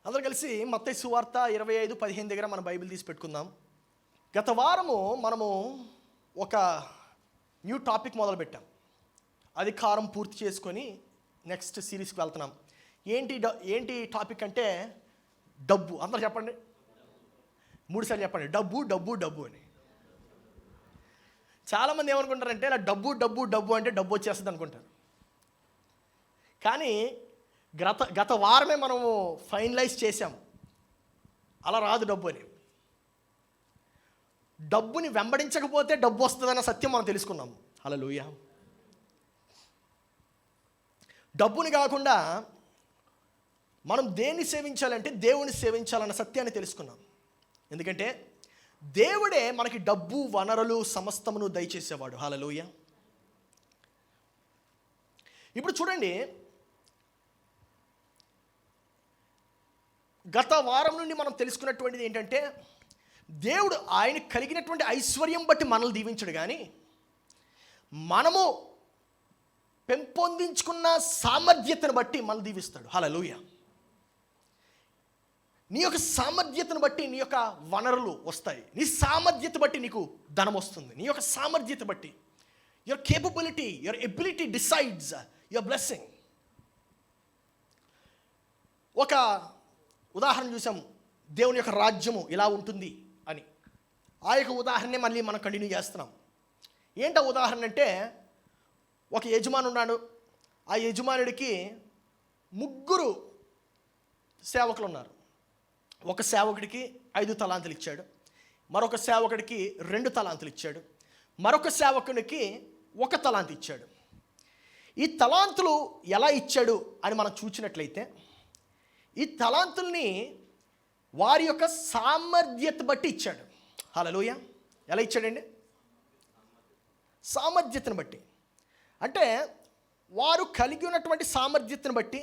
అందరూ కలిసి మత్తయి సువార్త 25:15 దగ్గర మన బైబిల్ తీసి పెట్టుకుందాం. గత వారము మనము ఒక న్యూ టాపిక్ మొదలుపెట్టాం. అధికారం పూర్తి చేసుకొని నెక్స్ట్ సిరీస్కి వెళ్తున్నాం. ఏంటి టాపిక్ అంటే డబ్బు. అందరూ చెప్పండి, 3 సార్లు చెప్పండి, డబ్బు డబ్బు డబ్బు అని. చాలామంది ఏమనుకుంటారంటే ఇలా డబ్బు డబ్బు డబ్బు అంటే డబ్బు వచ్చేస్తుంది అనుకుంటారు. కానీ గత వారమే మనము ఫైనలైజ్ చేసాము, అలా రాదు డబ్బు అని. డబ్బుని వెంబడించకపోతే డబ్బు వస్తుందన్న సత్యం మనం తెలుసుకున్నాము. హల్లెలూయా. డబ్బుని కాకుండా మనం దేన్ని సేవించాలంటే దేవుని సేవించాలన్న సత్యాన్ని తెలుసుకున్నాం. ఎందుకంటే దేవుడే మనకి డబ్బు వనరులు సమస్తమును దయచేసేవాడు. హల్లెలూయా. ఇప్పుడు చూడండి, గత వారం నుండి మనం తెలుసుకున్నటువంటిది ఏంటంటే దేవుడు ఆయన కలిగినటువంటి ఐశ్వర్యం బట్టి మనల్ని దీవించడు, కానీ మనము పెంపొందించుకున్న సామర్థ్యతను బట్టి మనల్ని దీవిస్తాడు. హల్లెలూయా. నీ యొక్క సామర్థ్యతను బట్టి నీ యొక్క వనరులు వస్తాయి. నీ సామర్థ్యత బట్టి నీకు ధనం వస్తుంది. నీ యొక్క సామర్థ్యత బట్టి your capability, your ability decides your blessing. ఒక ఉదాహరణ చూసాం, దేవుని యొక్క రాజ్యము ఇలా ఉంటుంది అని. ఆ యొక్క ఉదాహరణే మళ్ళీ మనం కంటిన్యూ చేస్తున్నాం. ఏంటో ఉదాహరణ అంటే, ఒక యజమాని ఉన్నాడు. ఆ యజమానుడికి 3 సేవకులు ఉన్నారు. ఒక సేవకుడికి 5 తలాంతులు ఇచ్చాడు, మరొక సేవకుడికి 2 తలాంతులు ఇచ్చాడు, మరొక సేవకుడికి 1 తలాంతు ఇచ్చాడు. ఈ తలాంతులు ఎలా ఇచ్చాడు అని మనం చూసినట్లయితే, ఈ తలాంతుల్ని వారి యొక్క సామర్థ్యత బట్టి ఇచ్చాడు. హల్లెలూయా. ఎలా ఇచ్చాడండి? సామర్థ్యతను బట్టి. అంటే వారు కలిగి ఉన్నటువంటి సామర్థ్యతను బట్టి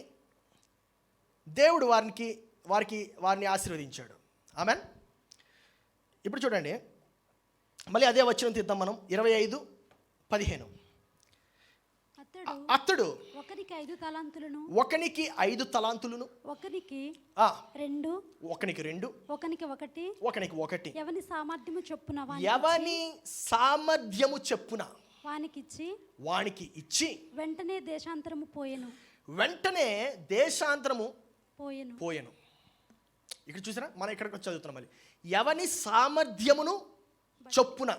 దేవుడు వారిని ఆశీర్వదించాడు. ఆమెన్. ఇప్పుడు చూడండి, మళ్ళీ అదే వచనం తీద్దాం మనం. 25:15. అతడు ఒకనికి 5 తలాంతులను, ఒకనికి 5 తలాంతులను, ఒకనికి 2, ఒకనికి 1, ఒకనికి 1, ఎవని సామర్థ్యము చొప్పున వానికి ఇచ్చి వెంటనే దేశాంతరము పోయెను. ఇక్కడ చూసారా, మనం ఇక్కడికి వచ్చి చదువుతున్నాం. మళ్ళీ ఎవని సామర్థ్యమును చొప్పున.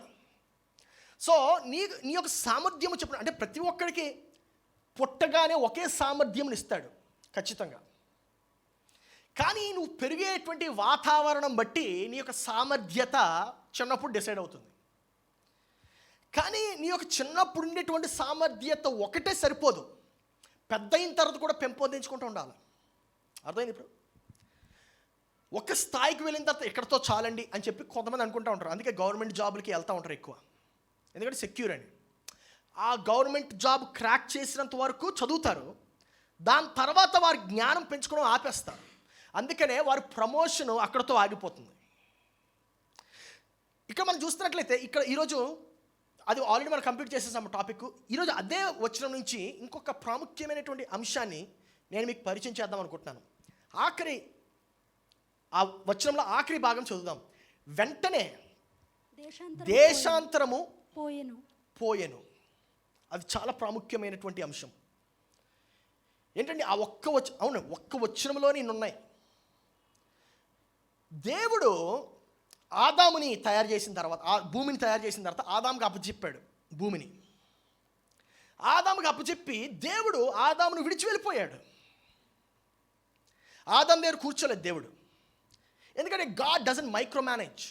సో నీ యొక్క సామర్థ్యము చొప్పున అంటే ప్రతి ఒక్కరికి పుట్టగానే ఒకే సామర్థ్యమును ఇస్తాడు ఖచ్చితంగా. కానీ నువ్వు పెరిగేటువంటి వాతావరణం బట్టి నీ యొక్క సామర్థ్యత చిన్నప్పుడు డిసైడ్ అవుతుంది. కానీ నీ యొక్క చిన్నప్పుడు ఉండేటువంటి సామర్థ్యత ఒకటే సరిపోదు, పెద్ద అయిన తర్వాత కూడా పెంపొందించుకుంటూ ఉండాలి. అర్థమైంది? ఇప్పుడు ఒక స్థాయికి వెళ్ళిన తర్వాత ఎక్కడితో చాలండి అని చెప్పి కొంతమంది అనుకుంటూ ఉంటారు. అందుకే గవర్నమెంట్ జాబులకి వెళ్తూ ఉంటారు ఎక్కువ, ఎందుకంటే సెక్యూర్ అని. ఆ గవర్నమెంట్ జాబ్ క్రాక్ చేసినంత వరకు చదువుతారు, దాని తర్వాత వారి జ్ఞానం పెంచుకోవడం ఆపేస్తారు. అందుకనే వారి ప్రమోషన్ అక్కడితో ఆగిపోతుంది. ఇక్కడ మనం చూస్తున్నట్లయితే ఇక్కడ ఈరోజు అది ఆల్రెడీ మనం కంప్లీట్ చేసేసాము టాపిక్. ఈరోజు అదే వచనం నుంచి ఇంకొక ప్రాముఖ్యమైనటువంటి అంశాన్ని నేను మీకు పరిచయం చేద్దాం అనుకుంటున్నాను. ఆ వచనంలో ఆఖరి భాగం చదువుదాం. వెంటనే దేశాంతరము పోయెను. అది చాలా ప్రాముఖ్యమైనటువంటి అంశం. ఏంటంటే ఆ ఒక్క వచనంలోనే ఇన్నున్నాయి. దేవుడు ఆదాముని తయారు చేసిన తర్వాత, ఆ భూమిని తయారు చేసిన తర్వాత ఆదాముకి అప్పచెప్పాడు భూమిని. ఆదాముకి అప్పచెప్పి దేవుడు ఆదామును విడిచి వెళ్ళిపోయాడు. ఆదాము దగ్గర కూర్చోలేదు దేవుడు. ఎందుకంటే గాడ్ డజంట్ మైక్రో మేనేజ్.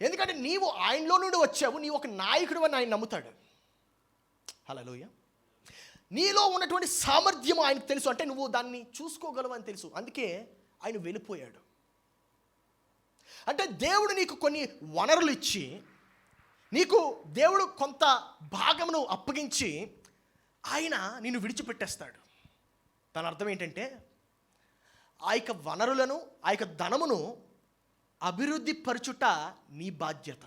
ఎందుకంటే నీవు ఆయనలో నుండి వచ్చావు, నీవు ఒక నాయకుడు అని ఆయన నమ్ముతాడు. హల్లెలూయా. నీలో ఉన్నటువంటి సామర్థ్యం ఆయనకు తెలుసు, అంటే నువ్వు దాన్ని చూసుకోగలవు అని తెలుసు. అందుకే ఆయన వెళ్ళిపోయాడు. అంటే దేవుడు నీకు కొన్ని వనరులు ఇచ్చి, నీకు దేవుడు కొంత భాగమును అప్పగించి ఆయన నిన్ను విడిచిపెట్టేస్తాడు. దాని అర్థం ఏంటంటే ఆ యొక్క వనరులను, ఆ యొక్క ధనమును అభివృద్ధి పరచుట నీ బాధ్యత.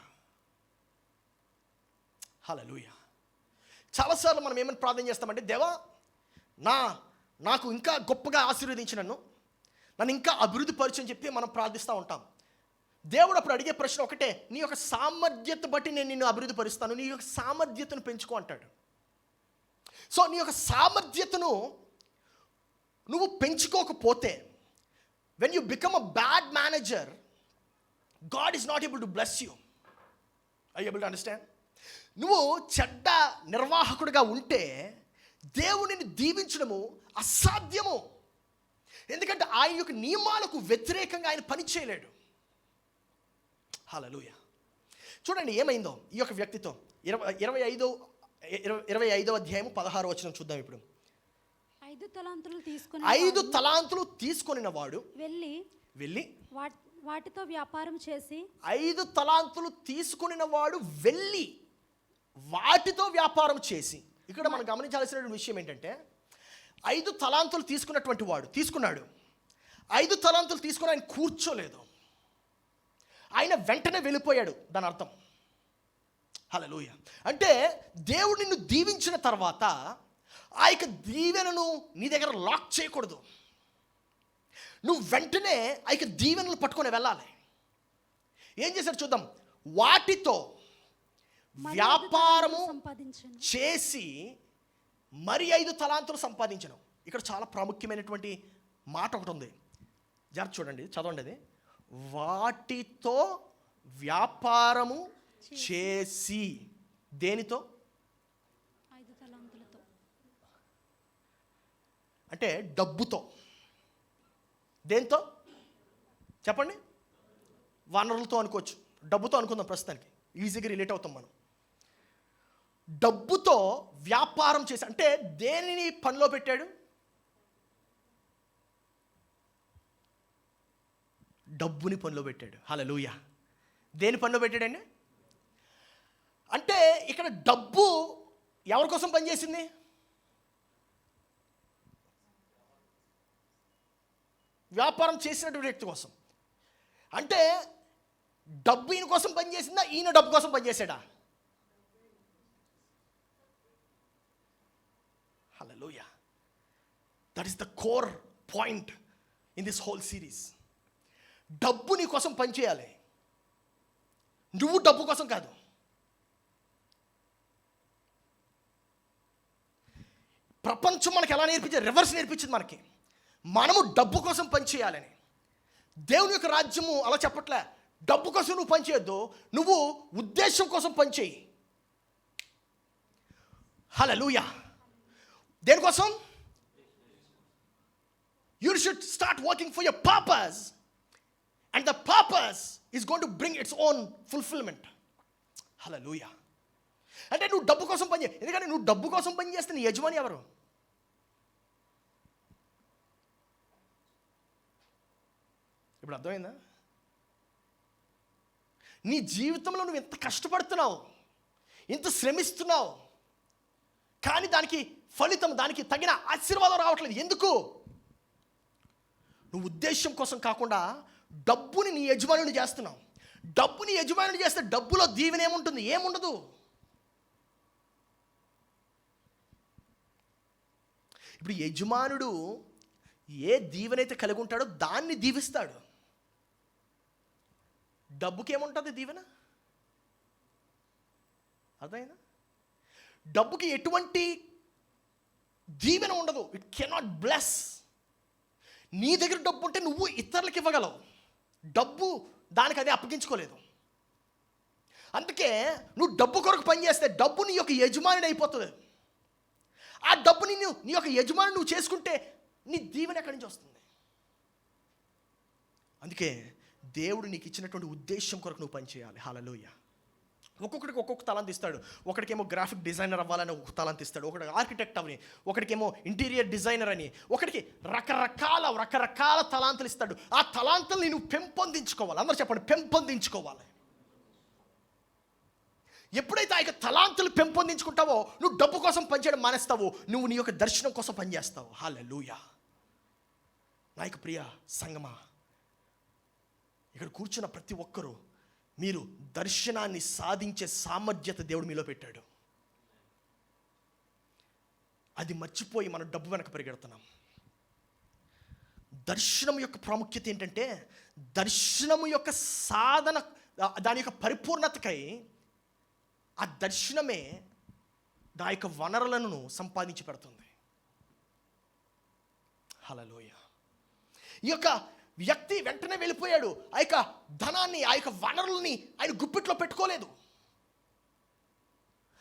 హల్లెలూయా. చాలాసార్లు మనం ఏమని ప్రార్థన చేస్తామంటే, దేవా నాకు ఇంకా గొప్పగా ఆశీర్వదించి నన్ను నన్ను ఇంకా అభివృద్ధి పరచు అని చెప్పి మనం ప్రార్థిస్తూ ఉంటాం. దేవుడు అప్పుడు అడిగే ప్రశ్న ఒకటే, నీ యొక్క సామర్థ్యత బట్టి నేను నిన్ను అభివృద్ధి పరుస్తాను, నీ యొక్క సామర్థ్యతను పెంచుకో అంటాడు. సో నీ యొక్క సామర్థ్యతను నువ్వు పెంచుకోకపోతే, when you become a bad manager, God is not able to bless you. I able to understand? నువ్వు చెడ్డ నిర్వాహకుడిగా ఉంటే దేవుడిని దీవించడము అసాధ్యము. ఎందుకంటే ఆయన యొక్క నియమాలకు వ్యతిరేకంగా ఆయన పని చేయలేడు. హల్లెలూయా. చూడండి ఏమైందో ఈ యొక్క వ్యక్తితో. 25వ అధ్యాయం 16వ వచనం చూద్దాం ఇప్పుడు. 5 తలాంతులు తీసుకొనిన వాడు వెళ్ళి వాటితో వ్యాపారం చేసి 5 తలాంతులు తీసుకొనిన వాడు వెళ్ళి వాటితో వ్యాపారం చేసి. ఇక్కడ మనం గమనించాల్సిన విషయం ఏంటంటే, 5 తలాంతులు తీసుకున్నటువంటి వాడు తీసుకున్నాడు. 5 తలాంతులు తీసుకుని ఆయన కూర్చోలేదు, ఆయన వెంటనే వెళ్ళిపోయాడు. దాని అర్థం హల్లెలూయా. అంటే దేవుడు నిన్ను దీవించిన తర్వాత ఆ యొక్క దీవెనను నీ దగ్గర లాక్ చేయకూడదు. నువ్వు వెంటనే ఆ యొక్క దీవెనలు పట్టుకొని వెళ్ళాలి. ఏం చేశాడు చూద్దాం. వాటితో వ్యాపారము చేసి మరి 5 తలాంతులు సంపాదించను. ఇక్కడ చాలా ప్రాముఖ్యమైనటువంటి మాట ఒకటి ఉంది, జాగ్రత్త చూడండి, చదవండి అది. వాటితో వ్యాపారము చేసి, దేనితో? 5 తలాంతులతో. అంటే డబ్బుతో. దేంతో చెప్పండి? వనరులతో అనుకోవచ్చు, డబ్బుతో అనుకుందాం, ప్రస్తుతానికి ఈజీగా రిలేట్ అవుతాం మనం. డబ్బుతో వ్యాపారం చేసి అంటే దేనిని పనిలో పెట్టాడు? డబ్బుని పనిలో పెట్టాడు. హల్లెలూయా. దేని పనిలో పెట్టాడండి? అంటే ఇక్కడ డబ్బు ఎవరి కోసం పనిచేసింది? వ్యాపారం చేసినటువంటి వ్యక్తి కోసం. అంటే డబ్బు ఈయన కోసం పనిచేసిందా, ఈయన డబ్బు కోసం పనిచేసాడా? Hallelujah. That is the core point in this whole series. డబ్బు నీ కోసం పనిచేయాలి, నువ్వు డబ్బు కోసం కాదు. ప్రపంచం మనకి ఎలా నేర్పించింది? రివర్స్ నేర్పించింది మనకి. మనము డబ్బు కోసం పనిచేయాలని. దేవుని యొక్క రాజ్యము అలా చెప్పట్లే. డబ్బు కోసం నువ్వు పనిచేయద్దు, నువ్వు ఉద్దేశం కోసం పనిచేయి. హల్లెలూయా. దేనికోసం? You should start working for your purpose, and the purpose is going to bring its own fulfilment. Hallelujah. అంటే నువ్వు డబ్బు కోసం పనిచేయ. ఎందుకంటే నువ్వు డబ్బు కోసం పనిచేస్తే నీ యజమాని ఎవరు? ఇప్పుడు అర్థమైందా? నీ జీవితంలో నువ్వు ఎంత కష్టపడుతున్నావు, ఎంత శ్రమిస్తున్నావు, కానీ దానికి ఫలితం, దానికి తగిన ఆశీర్వాదం రావట్లేదు. ఎందుకు? నువ్వు ఉద్దేశం కోసం కాకుండా డబ్బుని నీ యజమానుని చేస్తున్నావు. డబ్బుని యజమానుని చేస్తే డబ్బులో దీవెన ఏముంటుంది? ఏముండదు. ఇప్పుడు యజమానుడు ఏ దీవెనైతే కలిగి ఉంటాడో దాన్ని దీవిస్తాడు. డబ్బుకి ఏముంటుంది దీవెన? అర్థమైందా? డబ్బుకి ఎటువంటి దీవెన ఉండదు. It cannot bless. నీ దగ్గర డబ్బు ఉంటే నువ్వు ఇతరులకు ఇవ్వగలవు. డబ్బు దానికి అదే అప్పగించుకోలేదు. అందుకే నువ్వు డబ్బు కొరకు పనిచేస్తే డబ్బు నీ యొక్క యజమాని అయిపోతుంది. ఆ డబ్బుని నీ యొక్క యజమాని నువ్వు చేసుకుంటే నీ దీవెన ఎక్కడి నుంచి వస్తుంది? అందుకే దేవుడు నీకు ఇచ్చినటువంటి ఉద్దేశం కొరకు నువ్వు పనిచేయాలి. హల్లెలూయా. ఒక్కొక్కడికి ఒక్కొక్క తలాంత్ ఇస్తాడు. ఒకడికేమో గ్రాఫిక్ డిజైనర్ అవ్వాలని ఒక తలాంత్ ఇస్తాడు, ఒకటి ఆర్కిటెక్ట్ అవని, ఒకడికేమో ఇంటీరియర్ డిజైనర్ అని, ఒకడికి రకరకాల తలాంతులు ఇస్తాడు. ఆ తలాంతుల్ని నువ్వు పెంపొందించుకోవాలి. అందరూ చెప్పండి, పెంపొందించుకోవాలి. ఎప్పుడైతే ఆ యొక్క తలాంతులు పెంపొందించుకుంటావో నువ్వు డబ్బు కోసం పనిచేయడం మానేస్తావు, నువ్వు నీ యొక్క దర్శనం కోసం పనిచేస్తావు. హల్లెలూయా. నా యొక్క ప్రియ సంగమా, ఇక్కడ కూర్చున్న ప్రతి ఒక్కరూ మీరు దర్శనాన్ని సాధించే సామర్థ్యత దేవుడు మీలో పెట్టాడు. అది మర్చిపోయి మనం డబ్బు వెనక పరిగెడుతున్నాం. దర్శనం యొక్క ప్రాముఖ్యత ఏంటంటే, దర్శనము యొక్క సాధన, దాని యొక్క పరిపూర్ణతకై ఆ దర్శనమే దా యొక్క వనరులను సంపాదించి పెడుతుంది. హల్లెలూయా. ఈ యొక్క వ్యక్తి వెంటనే వెళ్ళిపోయాడు. ఆ యొక్క ధనాన్ని, ఆ యొక్క వనరుల్ని ఆయన గుప్పిట్లో పెట్టుకోలేదు.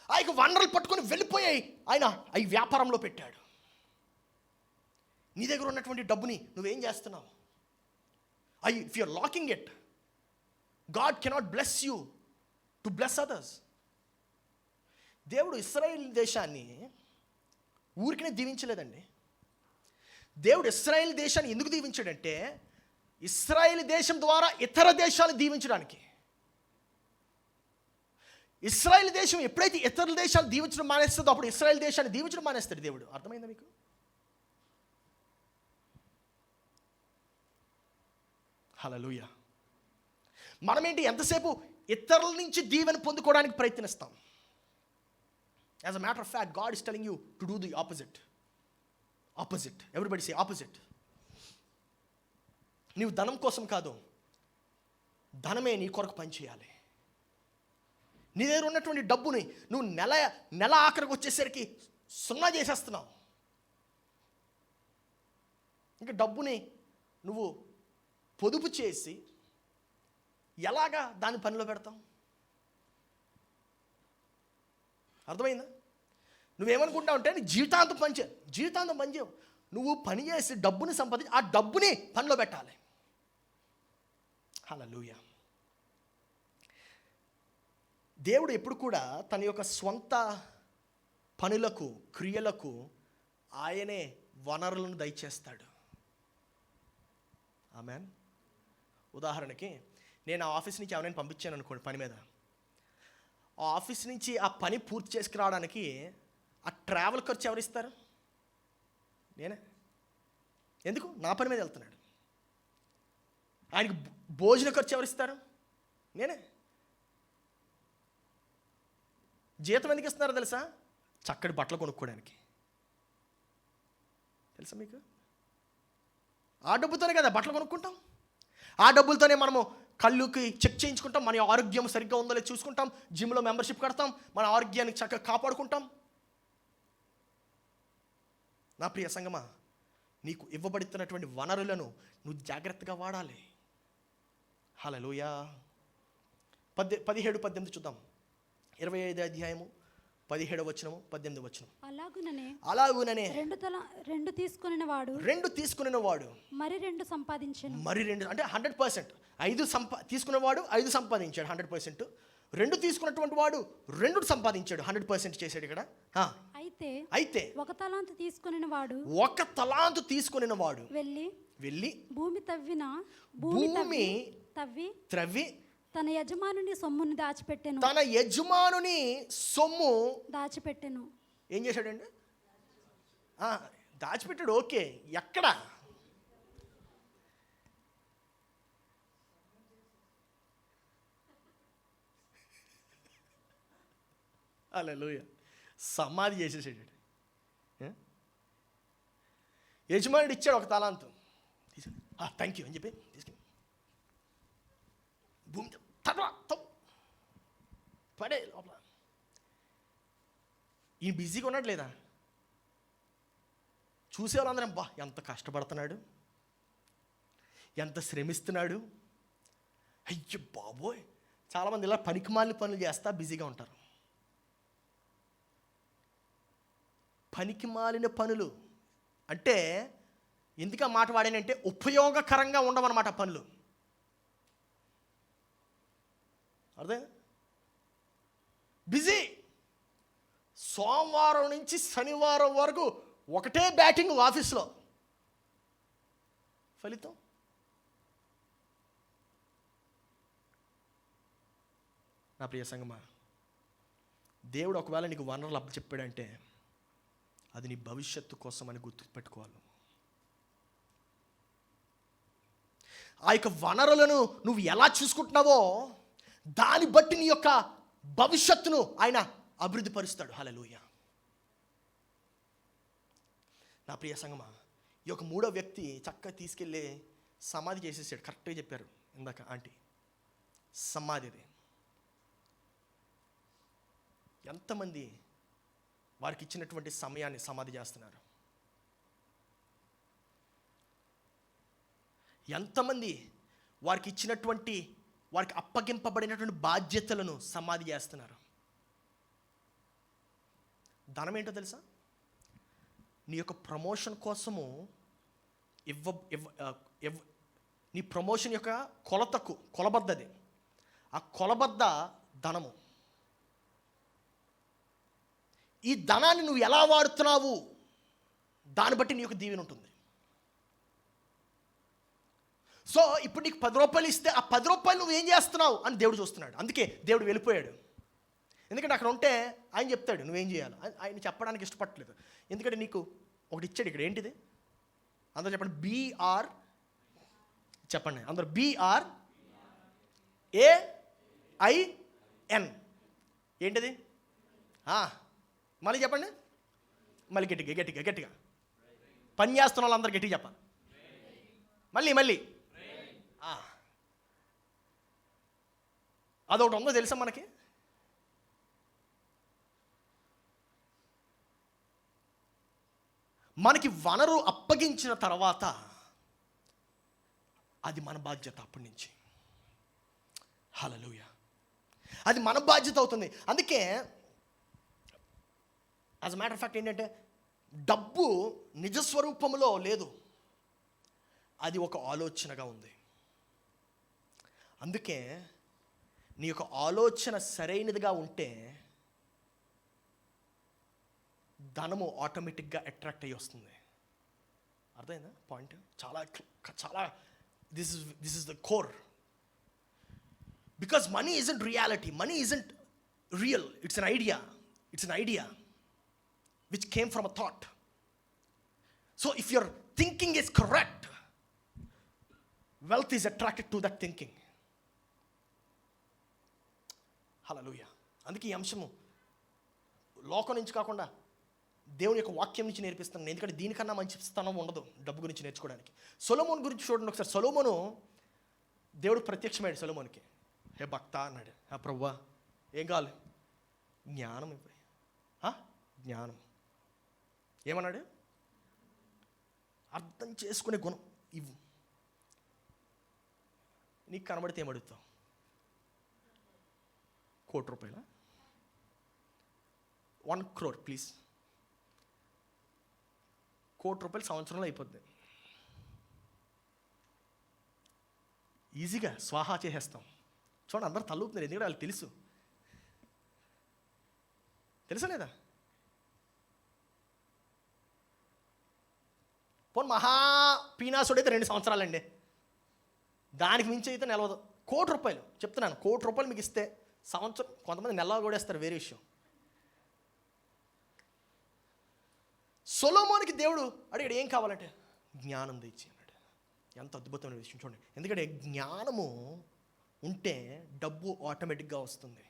ఆ యొక్క వనరులు పట్టుకొని వెళ్ళిపోయాయి, ఆయన అవి వ్యాపారంలో పెట్టాడు. నీ దగ్గర ఉన్నటువంటి డబ్బుని నువ్వేం చేస్తున్నావు? If you're locking it, God cannot bless you to bless others. దేవుడు ఇశ్రాయేల్ దేశాన్ని ఊరికనే దీవించలేదండి. దేవుడు ఇశ్రాయేల్ దేశాన్ని ఎందుకు దీవించాడంటే, ఇశ్రాయేల్ దేశం ద్వారా ఇతర దేశాలు దీవించడానికి. ఇశ్రాయేల్ దేశం ఎప్పుడైతే ఇతర దేశాలు దీవించడం మానేస్తుందో అప్పుడు ఇశ్రాయేల్ దేశాన్ని దీవించడం మానేస్తాడు దేవుడు. అర్థమైందా మీకు? హల్లెలూయా. మనమేంటి ఎంతసేపు ఇతరుల నుంచి దీవెన పొందుకోవడానికి ప్రయత్నిస్తాం. As a matter of fact, God is telling you to do the opposite. Opposite. Everybody say opposite. నీవు ధనం కోసం కాదు, ధనమే నీ కొరకు పనిచేయాలి. నీ దగ్గర ఉన్నటువంటి డబ్బుని నువ్వు నెల ఆఖరికి వచ్చేసరికి సున్నా చేసేస్తున్నావు. ఇంకా డబ్బుని నువ్వు పొదుపు చేసి ఎలాగా దాని పనిలో పెడతాం? అర్థమైందా? నువ్వేమనుకుంటావు అంటే నీ జీవితాంతం పనిచేయవు. నువ్వు పని చేసి డబ్బుని సంపాదించి ఆ డబ్బుని పనిలో పెట్టాలి. హల్లెలూయా. దేవుడు ఎప్పుడు కూడా తన యొక్క స్వంత పనులకు, క్రియలకు ఆయనే వనరులను దయచేస్తాడు. ఆమేన్. ఉదాహరణకి, నేను ఆ ఆఫీస్ నుంచి ఎవరైనా పంపించాను అనుకోండి పని మీద. ఆ ఆఫీస్ నుంచి ఆ పని పూర్తి చేసుకురావడానికి ఆ ట్రావెల్ ఖర్చు ఎవరిస్తారు? నేనే. ఎందుకు? నా పని మీద వెళ్తున్నాడు. ఆయనకి భోజన ఖర్చు ఎవరిస్తారు? నేనే. జీతం ఎందుకు ఇస్తున్నారో తెలుసా? చక్కటి బట్టలు కొనుక్కోవడానికి. తెలుసా మీకు? ఆ డబ్బుతోనే కదా బట్టలు కొనుక్కుంటాం. ఆ డబ్బులతోనే మనము కళ్ళుకి చెక్ చేయించుకుంటాం, మన ఆరోగ్యం సరిగ్గా ఉందో లేదో చూసుకుంటాం, జిమ్లో మెంబర్షిప్ కడతాం, మన ఆరోగ్యాన్ని చక్కగా కాపాడుకుంటాం. నా ప్రియ సంగమా, నీకు ఇవ్వబడుతున్నటువంటి వనరులను నువ్వు జాగ్రత్తగా వాడాలి. హల్లెలూయా. 17-18 చూద్దాం. 25 అధ్యాయము 17వ వచనము 18వ వచనం. అలాగుననే రెండు తీసుకునిన వాడు మరి రెండు సంపాదించాను. మరి రెండు అంటే 100%. 5 తీసుకున్నవాడు 5 సంపాదించాడు 100%. 2 తీసుకున్నటువంటి వాడు 2 సంపాదించాడు 100% చేశాడు ఇక్కడ. అయితే ఒక తలాంతు తీసుకునిన వాడు వెళ్ళి భూమి త్రవ్వి తన యజమానుని సొమ్ముని దాచిపెట్టెను. ఏం చేశాడండి? దాచిపెట్టాడు. ఓకే, ఎక్కడ? హల్లెలూయా. సమాధి చేసేసాడు. యజమానుడు ఇచ్చాడు ఒక తలాంతు, థ్యాంక్ యూ అని చెప్పి తీసుకెళ్ళి భూమి పడే లోపల. ఈ బిజీగా ఉన్నాడు లేదా? చూసేవాళ్ళందరం ఎంత కష్టపడుతున్నాడు, ఎంత శ్రమిస్తున్నాడు. అయ్యో బాబోయ్. చాలామంది ఇలా పనికిమాలిన పనులు చేస్తా బిజీగా ఉంటారు. పనికిమాలిన పనులు అంటే ఎందుకు మాట వాడానంటే ఉపయోగకరంగా ఉండవన్నమాట పనులు. అర్థం? బిజీ. సోమవారం నుంచి శనివారం వరకు ఒకటే బ్యాటింగ్ ఆఫీస్లో. ఫలితం నా ప్రియ సంగమా, దేవుడు ఒకవేళ నీకు వనరులు అప్పచెప్పాడంటే అది నీ భవిష్యత్తు కోసం అని గుర్తుపెట్టుకోవాలి. ఆ యొక్క వనరులను నువ్వు ఎలా చూసుకుంటున్నావో దాన్ని బట్టి నీ యొక్క భవిష్యత్తును ఆయన అభివృద్ధి పరుస్తాడు. హల్లెలూయా. నా ప్రియ సంగమా, ఈ యొక్క మూడో వ్యక్తి చక్కగా తీసుకెళ్ళి సమాధి చేసేసాడు. కరెక్ట్గా చెప్పారు ఇందాక ఆంటీ, సమాధిది. ఎంతమంది వారికి ఇచ్చినటువంటి సమయాన్ని సమాధి చేస్తున్నారు? ఎంతమంది వారికి ఇచ్చినటువంటి, వారికి అప్పగింపబడినటువంటి బాధ్యతలను సమాధి చేస్తున్నారు? ధనం ఏంటో తెలుసా? నీ యొక్క ప్రమోషన్ కోసము నీ ప్రమోషన్ యొక్క కొలబద్దది. ఆ కొలబద్ద ధనము. ఈ ధనాన్ని నువ్వు ఎలా వాడుతున్నావు దాన్ని బట్టి నీ యొక్క దీవెన ఉంటుంది. సో ఇప్పుడు నీకు 10 రూపాయలు ఇస్తే ఆ 10 రూపాయలు నువ్వు ఏం చేస్తున్నావు అని దేవుడు చూస్తున్నాడు. అందుకే దేవుడు వెళ్ళిపోయాడు. ఎందుకంటే అక్కడ ఉంటే ఆయన చెప్తాడు నువ్వేం చేయాలి. ఆయన చెప్పడానికి ఇష్టపడలేదు. ఎందుకంటే నీకు ఒకటి ఇచ్చాడు ఇక్కడ. ఏంటిది? అందరూ చెప్పండి. BR చెప్పండి అందరూ. BRAIN ఏంటిది? మళ్ళీ చెప్పండి. మళ్ళీ గట్టిగా పని చేస్తున్న వాళ్ళందరూ గట్టిగా చెప్పాలి. మళ్ళీ అదొకటి ఉందో తెలుసా మనకి? మనకి వనరు అప్పగించిన తర్వాత అది మన బాధ్యత. అప్పటి నుంచి హల్లెలూయా, అది మన బాధ్యత అవుతుంది. అందుకే as a matter of fact ఏంటంటే డబ్బు నిజస్వరూపంలో లేదు, అది ఒక ఆలోచనగా ఉంది. అందుకే నీ యొక్క ఆలోచన సరైనదిగా ఉంటే ధనము ఆటోమేటిక్గా అట్రాక్ట్ అయ్యి వస్తుంది. అర్థమైందా పాయింట్? చాలా this is the core. Because money isn't reality, money isn't real, it's an idea which came from a thought. So if your thinking is correct, wealth is attracted to that thinking. Hallelujah. అందుకే ఈ అంశము లోకం నుంచి కాకుండా దేవుని యొక్క వాక్యం నుంచి నేర్పిస్తున్నాను. ఎందుకంటే దీనికన్నా మంచి స్థానం ఉండదు డబ్బు గురించి నేర్చుకోవడానికి. సొలొమోను గురించి చూడండి ఒకసారి. సొలొమోను దేవుడు ప్రత్యక్షమయ్యాడు సొలొమోనుకి. హే భక్త అన్నాడు. ప్రభువా ఏం కావాలి? జ్ఞానం ఇవ్వు. జ్ఞానం. ఏమన్నాడు? అర్థం చేసుకునే గుణం ఇవ్వు. నీకు కనబడితే ఏమడుగుతావు? 1 కోటి రూపాయల? 1 crore ప్లీజ్. 1 కోటి రూపాయలు సంవత్సరంలో అయిపోద్ది. ఈజీగా స్వాహా చేసేస్తాం. చూడండి అందరూ తల్లుపుతున్నారు. ఎందుకంటే వాళ్ళు తెలుసా లేదా? పోనీ మహా పీనాసుడు అయితే 2 సంవత్సరాలండి, దానికి మించి అయితే నిలవదు. 1 కోటి రూపాయలు చెప్తున్నాను. 1 కోటి రూపాయలు మీకు ఇస్తే సంవత్సరం, కొంతమంది నెల కూడా ఇస్తారు, వేరే విషయం. సొలొమోనుకి దేవుడు అడిగాడు ఏం కావాలంటే జ్ఞానం తెచ్చి అన్నాడు. ఎంత అద్భుతమైన విషయం చూడండి. ఎందుకంటే జ్ఞానము ఉంటే డబ్బు ఆటోమేటిక్గా వస్తుంది.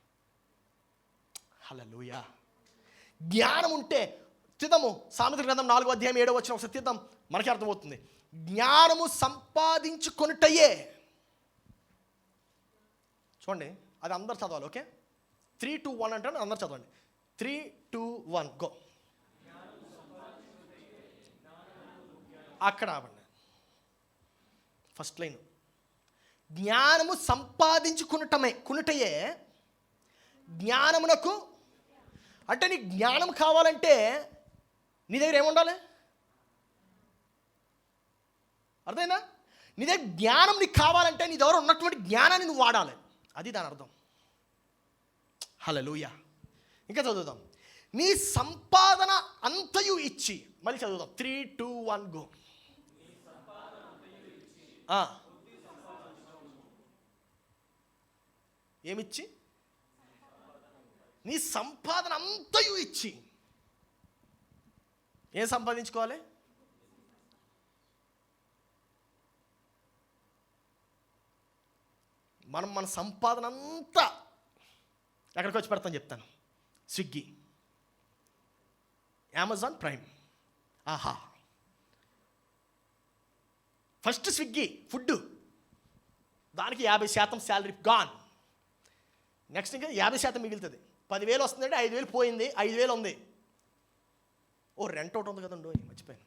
హల్లెలూయా. జ్ఞానం ఉంటే తీద్దాము. సామెతల గ్రంథం 4వ అధ్యాయం 7వ వచనం ఒకసారి తీద్దాం, మనకి అర్థమవుతుంది. జ్ఞానము సంపాదించుకొనుటయే. చూడండి అది అందరు చదవాలి. ఓకే, 3, 2, 1 అంటాను. అందరు చదవండి. 3, 2, 1 గో. అక్కడ ఆపండి. First line. జ్ఞానము సంపాదించుకునుటయే జ్ఞానమునకు. అంటే నీకు జ్ఞానం కావాలంటే నీ దగ్గర ఏముండాలి? అర్థమైందా? నీ దగ్గర జ్ఞానం నీకు కావాలంటే నీ దగ్గర ఉన్నటువంటి జ్ఞానాన్ని నువ్వు వాడాలి. అది దాని అర్థం. హల్లెలూయా. ఇంకా చదువుదాం. నీ సంపాదన అంతయు ఇచ్చి. మళ్ళీ చదువుదాం. 3, 2, 1 గో. ఏమిచ్చి? నీ సంపాదన అంతయు ఇచ్చి. ఏం సంపాదించుకోవాలి? మన సంపాదన అంతా ఎక్కడికి వచ్చి పెడతాను చెప్తాను. స్విగ్గీ, అమెజాన్ ప్రైమ్, ఆహా, ఫస్ట్ స్విగ్గీ ఫుడ్, దానికి 50% శాలరీ గాన్. నెక్స్ట్ ఇంకా 50% మిగులుతుంది. 10,000 వస్తుందంటే 5,000 పోయింది, 5,000 ఉంది. ఓ రెంట్ ఒకటి ఉంది కదండి, మర్చిపోయాను.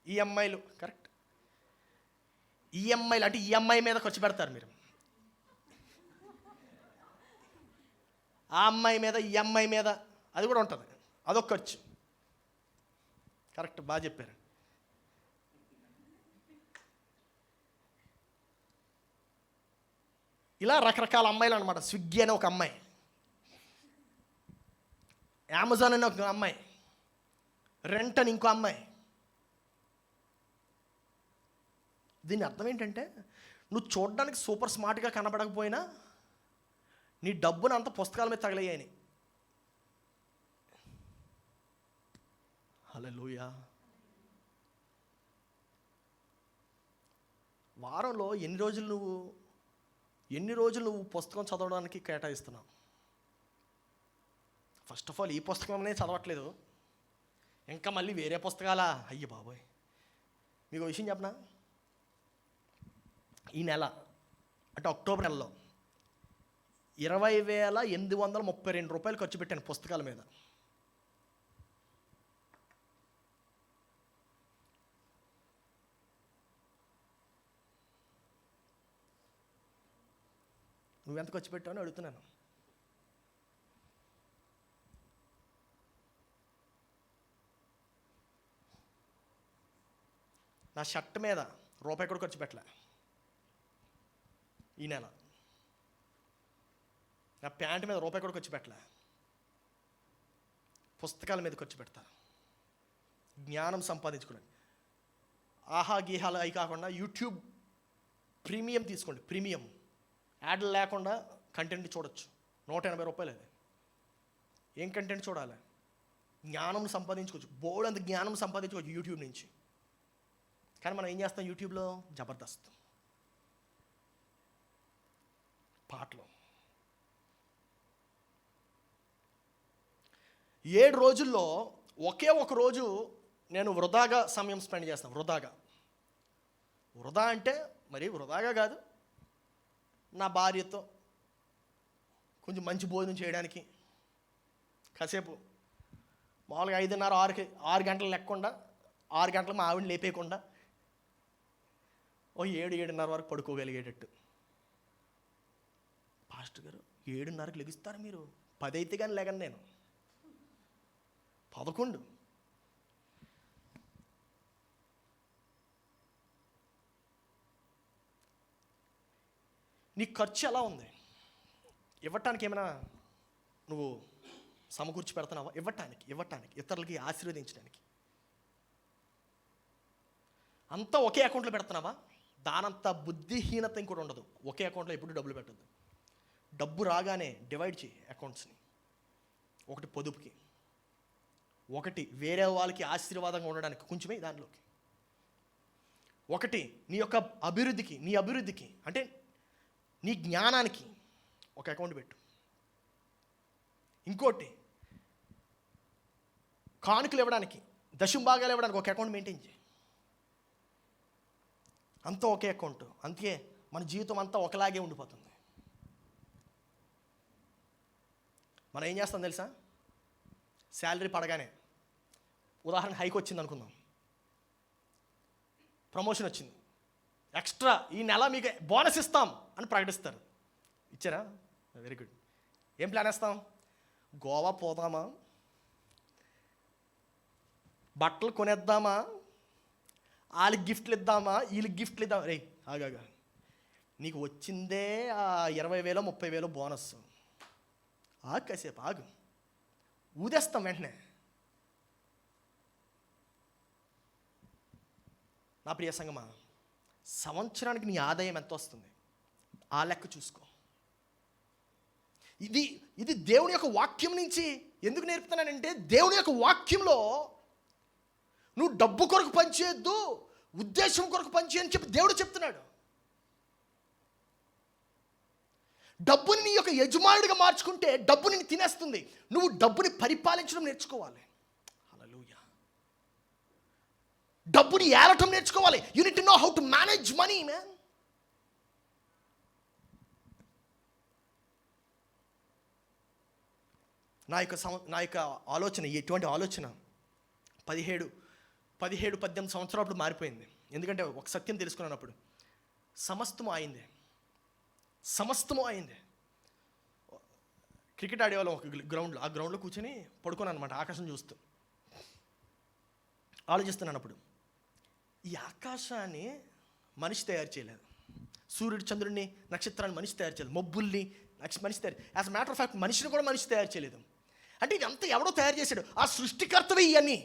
ఈఎంఐలు, కరెక్ట్. ఈఎంఐలు అంటే ఈఎంఐ మీద ఖర్చు పెడతారు మీరు. ఆ అమ్మాయి మీద, ఈఎంఐ మీద, అది కూడా ఉంటుంది, అదొక ఖర్చు. కరెక్ట్, బాగా చెప్పారు. ఇలా రకరకాల అమ్మాయిలు అనమాట. స్విగ్గీ అనే ఒక అమ్మాయి, అమెజాన్ అనే ఒక అమ్మాయి, రెంట్ అని ఇంకో అమ్మాయి. దీని అర్థం ఏంటంటే, నువ్వు చూడడానికి సూపర్ స్మార్ట్గా కనబడకపోయినా నీ డబ్బును అంత పుస్తకాల మీద తగలయ్యాయని. హల్లెలూయా. వారంలో ఎన్ని రోజులు నువ్వు పుస్తకం చదవడానికి కేటాయిస్తున్నావు? ఫస్ట్ ఆఫ్ ఆల్ ఈ పుస్తకం చదవట్లేదు, ఇంకా మళ్ళీ వేరే పుస్తకాలా? అయ్యి బాబోయ్. మీకు ఒక విషయం చెప్పనా? ఈ నెల అంటే అక్టోబర్ నెలలో 20,832 రూపాయలు ఖర్చు పెట్టాను పుస్తకాల మీద. నువ్వెంత ఖర్చు పెట్టావు అని అడుగుతున్నాను. నా షర్ట్ మీద రూపాయి కూడా ఖర్చు పెట్టలే ఈ నెల. నా ప్యాంట్ మీద రూపాయి కూడా ఖర్చు పెట్టలే. పుస్తకాల మీద ఖర్చు పెడతా, జ్ఞానం సంపాదించుకోండి. ఆహా గీహాలు అవి కాకుండా యూట్యూబ్ ప్రీమియం తీసుకోండి. ప్రీమియం యాడ్లు లేకుండా కంటెంట్ చూడొచ్చు. 180 రూపాయలు. అది ఏం కంటెంట్ చూడాలి? జ్ఞానం సంపాదించుకోవచ్చు. బోల్డ్ జ్ఞానం సంపాదించుకోవచ్చు యూట్యూబ్ నుంచి. కానీ మనం ఏం చేస్తాం యూట్యూబ్లో? జబర్దస్త్ పాటలు. 7 రోజుల్లో ఒకే ఒక రోజు నేను వృధాగా సమయం స్పెండ్ చేస్తాను. వృధా అంటే మరి వృధాగా కాదు, నా భార్యతో కొంచెం మంచి భోజనం చేయడానికి కాసేపు మామూలుగా 5:30, 6 గంటలు లేకుండా, 6 గంటలకు మా ఆవిడని లేపేయకుండా ఓ 7, 7:30 వరకు పడుకోగలిగేటట్టు. పాస్టర్ గారు 7:30కి లెగిస్తారు మీరు? 10 అయితే కానీ లేగను నేను. 11. నీ ఖర్చు ఎలా ఉంది? ఇవ్వటానికి ఏమైనా నువ్వు సమకూర్చి పెడుతున్నావా? ఇవ్వటానికి ఇతరులకి ఆశీర్వదించడానికి అంతా ఒకే అకౌంట్లో పెడుతున్నావా? దానంత బుద్ధిహీనత ఇంకోటి ఉండదు. ఒకే అకౌంట్లో ఎప్పుడు డబ్బులు పెట్టద్దు. డబ్బు రాగానే డివైడ్ చేయి అకౌంట్స్ని. ఒకటి పొదుపుకి, ఒకటి వేరే వాళ్ళకి ఆశీర్వాదంగా ఉండడానికి కొంచెమే దానిలోకి, ఒకటి నీ యొక్క అభివృద్ధికి అంటే నీ జ్ఞానానికి ఒక అకౌంట్ పెట్టు. ఇంకోటి కానుకలు ఇవ్వడానికి, దశంభాగాలు ఇవ్వడానికి ఒక అకౌంట్ మెయింటైన్ చేయి. అంతా ఒకే అకౌంట్. అందుకే మన జీవితం అంతా ఒకలాగే ఉండిపోతుంది. మనం ఏం చేస్తాం తెలుసా? శాలరీ పడగానే, ఉదాహరణ హైక్ వచ్చింది అనుకుందాం, ప్రమోషన్ వచ్చింది, ఎక్స్ట్రా ఈ నెల మీకు బోనస్ ఇస్తాం అని ప్రకటిస్తారు. ఇచ్చారా? Very good. ఏం ప్లాన్ వేస్తాం? గోవా పోదామా, బట్టలు కొనేద్దామా, వాళ్ళకి గిఫ్ట్లు ఇద్దామా, వీళ్ళకి గిఫ్ట్లు ఇద్దామా? రే ఆగాగా, నీకు వచ్చిందే 20,000 30,000 బోనస్. కాసేపు ఆగు, ఊదేస్తాం వెంటనే. నా ప్రియ సంగమా, సంవత్సరానికి నీ ఆదాయం ఎంత వస్తుంది ఆ లెక్క చూసుకో. ఇది దేవుని యొక్క వాక్యం నుంచి ఎందుకు నేర్పుతున్నానంటే, దేవుని యొక్క వాక్యంలో నువ్వు డబ్బు కొరకు పనిచేయద్దు, ఉద్దేశం కొరకు పనిచేయని చెప్పి దేవుడు చెప్తున్నాడు. డబ్బుని నీ యొక్క యజమానుడిగా మార్చుకుంటే డబ్బు నిన్ను తినేస్తుంది. నువ్వు డబ్బుని పరిపాలించడం నేర్చుకోవాలి. హల్లెలూయా. డబ్బుని ఏలటం నేర్చుకోవాలి. You need to know how to manage money man. నా యొక్క ఆలోచన, ఎటువంటి ఆలోచన 17-18 సంవత్సరాలు మారిపోయింది. ఎందుకంటే ఒక సత్యం తెలుసుకున్నప్పుడు సమస్తము అయింది. క్రికెట్ ఆడేవాళ్ళం ఒక గ్రౌండ్లో. ఆ గ్రౌండ్లో కూర్చొని పడుకున్నాను అనమాట, ఆకాశం చూస్తూ ఆలోచిస్తున్నాను. అప్పుడు ఈ ఆకాశాన్ని మనిషి తయారు చేయలేదు, సూర్యుడు చంద్రుడిని నక్షత్రాన్ని మనిషి తయారు చేయలేదు, మబ్బుల్ని మనిషి తయారు, యాజ్ మ్యాటర్ ఆఫ్ ఫ్యాక్ట్ మనిషిని కూడా మనిషి తయారు చేయలేదు. అంటే ఇదంతా ఎవడో తయారు చేశాడు, ఆ సృష్టికర్తవే ఇవన్నీ.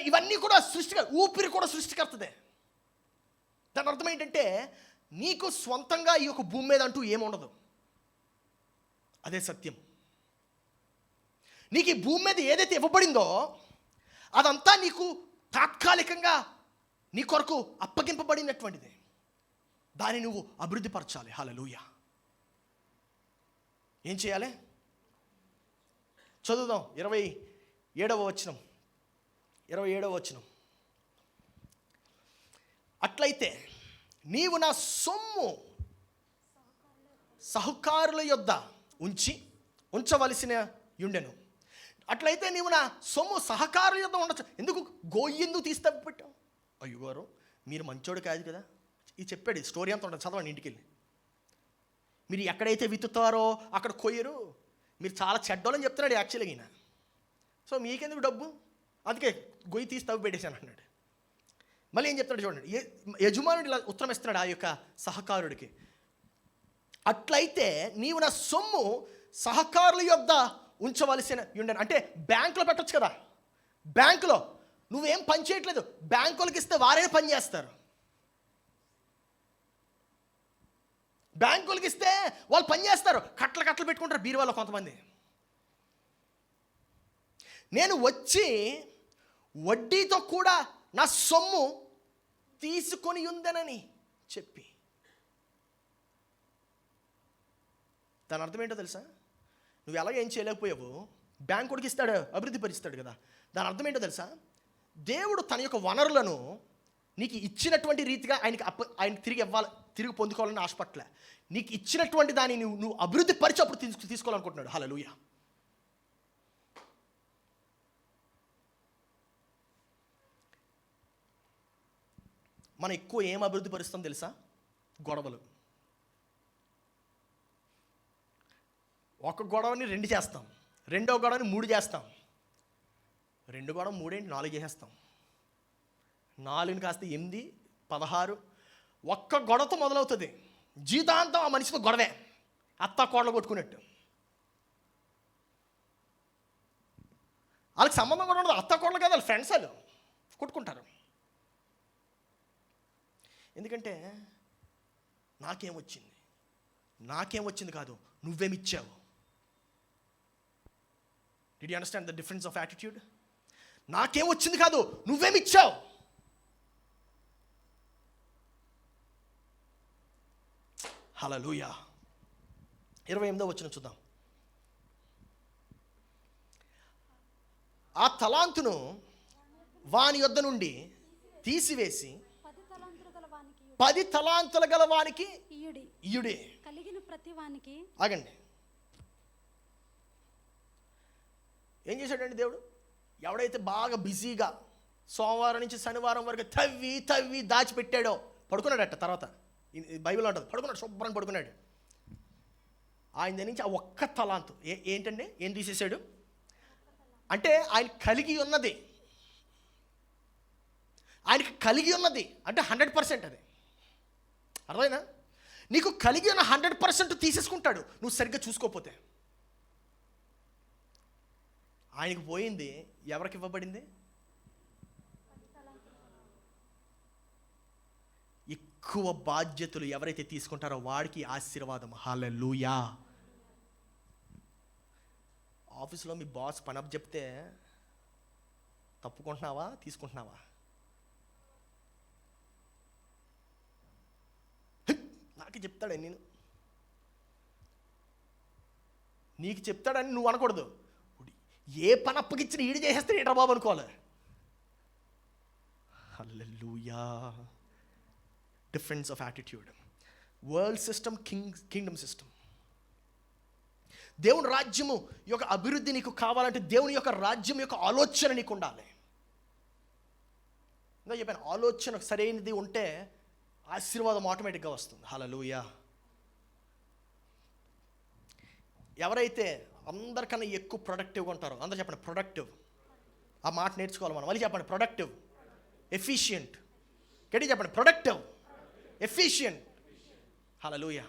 ఇవన్నీ కూడా ఊపిరి కూడా సృష్టికర్తదే. దాని అర్థం ఏంటంటే నీకు స్వంతంగా ఈ యొక్క భూమి మీద అంటూ ఏముండదు. అదే సత్యం. నీకు ఈ భూమి మీద ఏదైతే ఇవ్వబడిందో అదంతా నీకు తాత్కాలికంగా నీ కొరకు అప్పగింపబడినటువంటిది. దాన్ని నువ్వు అభివృద్ధి పరచాలి. హల్లెలూయా. ఏం చేయాలి? చదువుదాం 27వ వచనం. అట్లయితే నీవు నా సొమ్ము సహకారుల యొద్ద ఉంచవలసిన యుండెను. అట్లయితే నీవు నా సొమ్ము సహకారుల యొద్ద ఉండొచ్చు. ఎందుకు గోయ్యందుకు తీస్తే పెట్టావు? అయ్యో గారు మీరు మంచోడు కాదు కదా. ఇది చెప్పాడు, స్టోరీ అంతా ఉంటుంది, చదవండి ఇంటికి వెళ్ళి. మీరు ఎక్కడైతే విత్తుతారో అక్కడ కొయ్యరు, మీరు చాలా చెడ్డోళ్ళని చెప్తున్నాడు యాక్చువల్గా ఈయన. సో మీకెందుకు డబ్బు, అందుకే గొయ్యి తీసి తవ్వి పెట్టేశాను అన్నాడు. మళ్ళీ ఏం చెప్తున్నాడు చూడండి, యజమానుడు ఇలా ఉత్తరం ఇస్తున్నాడు ఆ యొక్క సహకారుడికి. అట్లయితే నీవు నా సొమ్ము సహకారుల యొద్ద ఉంచవలసిన ఉండను. అంటే బ్యాంకులో పెట్టచ్చు కదా. బ్యాంకులో నువ్వేం పని చేయట్లేదు, బ్యాంకులకి ఇస్తే వారే పని చేస్తారు. బ్యాంకులకి ఇస్తే వాళ్ళు పని చేస్తారు, కట్టలు పెట్టుకుంటారు బీరువాలో కొంతమంది. నేను వచ్చి వడ్డీతో కూడా నా సొమ్ము తీసుకొని ఉందనని చెప్పి. దాని అర్థం ఏంటో తెలుసా? నువ్వు ఎలాగ ఏం చేయలేకపోయావు, బ్యాంకుడికి ఇస్తాడు, అభివృద్ధి పరిస్తాడు కదా. దాని అర్థం ఏంటో తెలుసా? దేవుడు తన యొక్క వనరులను నీకు ఇచ్చినటువంటి రీతిగా ఆయనకి తిరిగి పొందుకోవాలని ఆశపట్లే. నీకు ఇచ్చినటువంటి దాన్ని నువ్వు అభివృద్ధి పరిచి అప్పుడు తీసుకోవాలనుకుంటున్నాడు. హల్లెలూయా. మనం ఎక్కువ ఏం అభివృద్ధి పరుస్తాం తెలుసా? గొడవలు. ఒక గొడవని 2 చేస్తాం, రెండో గొడవని 3 చేస్తాం, 2 గొడవ 3 ఏంటి 4 చేసేస్తాం, 4 కాస్త 8, 16. ఒక్క గొడవతో మొదలవుతుంది, జీవితాంతం ఆ మనిషితో గొడవే, అత్త కోడలు కొట్టుకున్నట్టు. వాళ్ళకి సంబంధం కూడా ఉండదు, అత్త కోడలు కదా, వాళ్ళు ఫ్రెండ్స్, వాళ్ళు కొట్టుకుంటారు. ఎందుకంటే నాకేం వచ్చింది కాదు, నువ్వేమిచ్చావు. Did you understand the difference of attitude? నాకేం వచ్చింది కాదు, నువ్వేమిచ్చావు. హల్లెలూయా. 28వ వచనం చూద్దాం. ఆ తలాంతును వాని యొద్ద నుండి తీసివేసి 10 తలాంతుల గల వానికి ఇయుడి. కలిగిన ప్రతి వానికి. ఆగండి. ఏం చేశాడండి దేవుడు? ఎవడైతే బాగా బిజీగా సోమవారం నుంచి శనివారం వరకు తవ్వి దాచిపెట్టాడో పడుకున్నాడట. తర్వాత బైబిల్ ఉంటుంది, పడుకున్నాడు, శుభ్రంగా పడుకున్నాడు. ఆయన దగ్గర నుంచి ఆ ఒక్క తలాంతు ఏంటండి, ఏం తీసేశాడు అంటే ఆయనకి కలిగి ఉన్నది అంటే 100%. అది అర్థమైనా? నీకు కలిగి ఉన్న 100% తీసేసుకుంటాడు నువ్వు సరిగ్గా చూసుకోకపోతే. ఆయనకు పోయింది, ఎవరికి ఇవ్వబడింది? ఎక్కువ బాధ్యతలు ఎవరైతే తీసుకుంటారో వాడికి ఆశీర్వాదం. హల్లెలూయా. ఆఫీస్లో మీ బాస్ పని అప్ చెప్తే తప్పుకుంటున్నావా, తీసుకుంటున్నావా? నాకు చెప్తాడని నీకు చెప్తాడని నువ్వు అనకూడదు. ఏ పని అప్పగిచ్చిన ఈడు చేసేస్తే ఏంట్రా బాబు అనుకోవాలి. Hallelujah. Difference of attitude. World system, kingdom system. దేవుని రాజ్యము యొక్క అభివృద్ధి నీకు కావాలంటే దేవుని యొక్క రాజ్యం యొక్క ఆలోచన నీకు ఉండాలి. ఇంకా చెప్పాను, ఆలోచన సరైనది ఉంటే ఆశీర్వాదం ఆటోమేటిక్గా వస్తుంది. హల్లెలూయా. ఎవరైతే అందరికన్నా ఎక్కువ ప్రొడక్టివ్గా ఉంటారో, అందరూ చెప్పండి ప్రొడక్టివ్. ఆ మాట నేర్చుకోవాలి మనం. మళ్ళీ చెప్పండి ప్రొడక్టివ్, ఎఫిషియంట్. గట్టి చెప్పండి ప్రొడక్టివ్, ఎఫిషియంట్. హల్లెలూయా.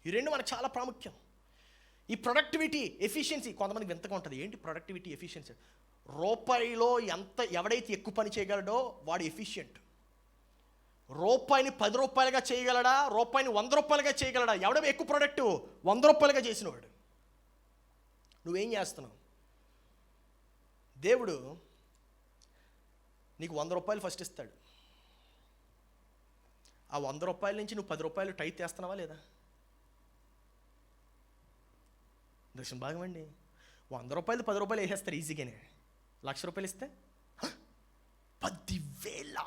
ఈ రెండు మనకు చాలా ప్రాముఖ్యం. ఈ ప్రొడక్టివిటీ, ఎఫిషియన్సీ కొంతమందికి వింతగా ఉంటుంది. ఏంటి ప్రొడక్టివిటీ, ఎఫిషియన్సీ? రూపాయిలో ఎవడైతే ఎక్కువ పని చేయగలడో వాడు ఎఫిషియంట్. రూపాయిని 10 రూపాయలుగా చేయగలడా, రూపాయిని 100 రూపాయలుగా చేయగలడా? ఎవడో ఎక్కువ ప్రొడక్టివ్ 100 రూపాయలుగా చేసినవాడు. నువ్వేం చేస్తున్నావు? దేవుడు నీకు 100 రూపాయలు ఫస్ట్ ఇస్తాడు. ఆ 100 రూపాయల నుంచి నువ్వు 10 రూపాయలు టైట్ చేస్తున్నావా లేదా? దక్షిణ భాగం అండి. 100 రూపాయలు 10 రూపాయలు వేసేస్తారు ఈజీగానే. 1,00,000 రూపాయలు ఇస్తే 10,000.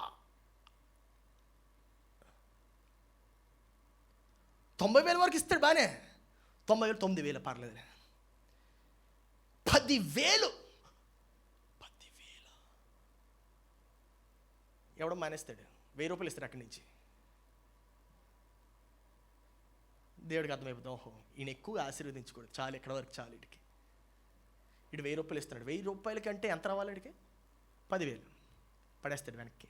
90,000 వరకు ఇస్తాడు బాగానే. 90,000 9,000 పర్లేదు. 10,000 ఎవడో మానేస్తాడు. 1,000 రూపాయలు ఇస్తాడు అక్కడి నుంచి. దేవుడికి అర్థమైపోతాం, ఓహో ఈయన ఎక్కువ ఆశీర్వదించుకోడు, చాలు ఎక్కడ వరకు చాలు ఇటుకి. ఇటు 1,000 రూపాయలు ఇస్తున్నాడు. 1,000 రూపాయల కంటే ఎంత రావాలి ఇడికి? 10,000 పడేస్తాడు వెనక్కి.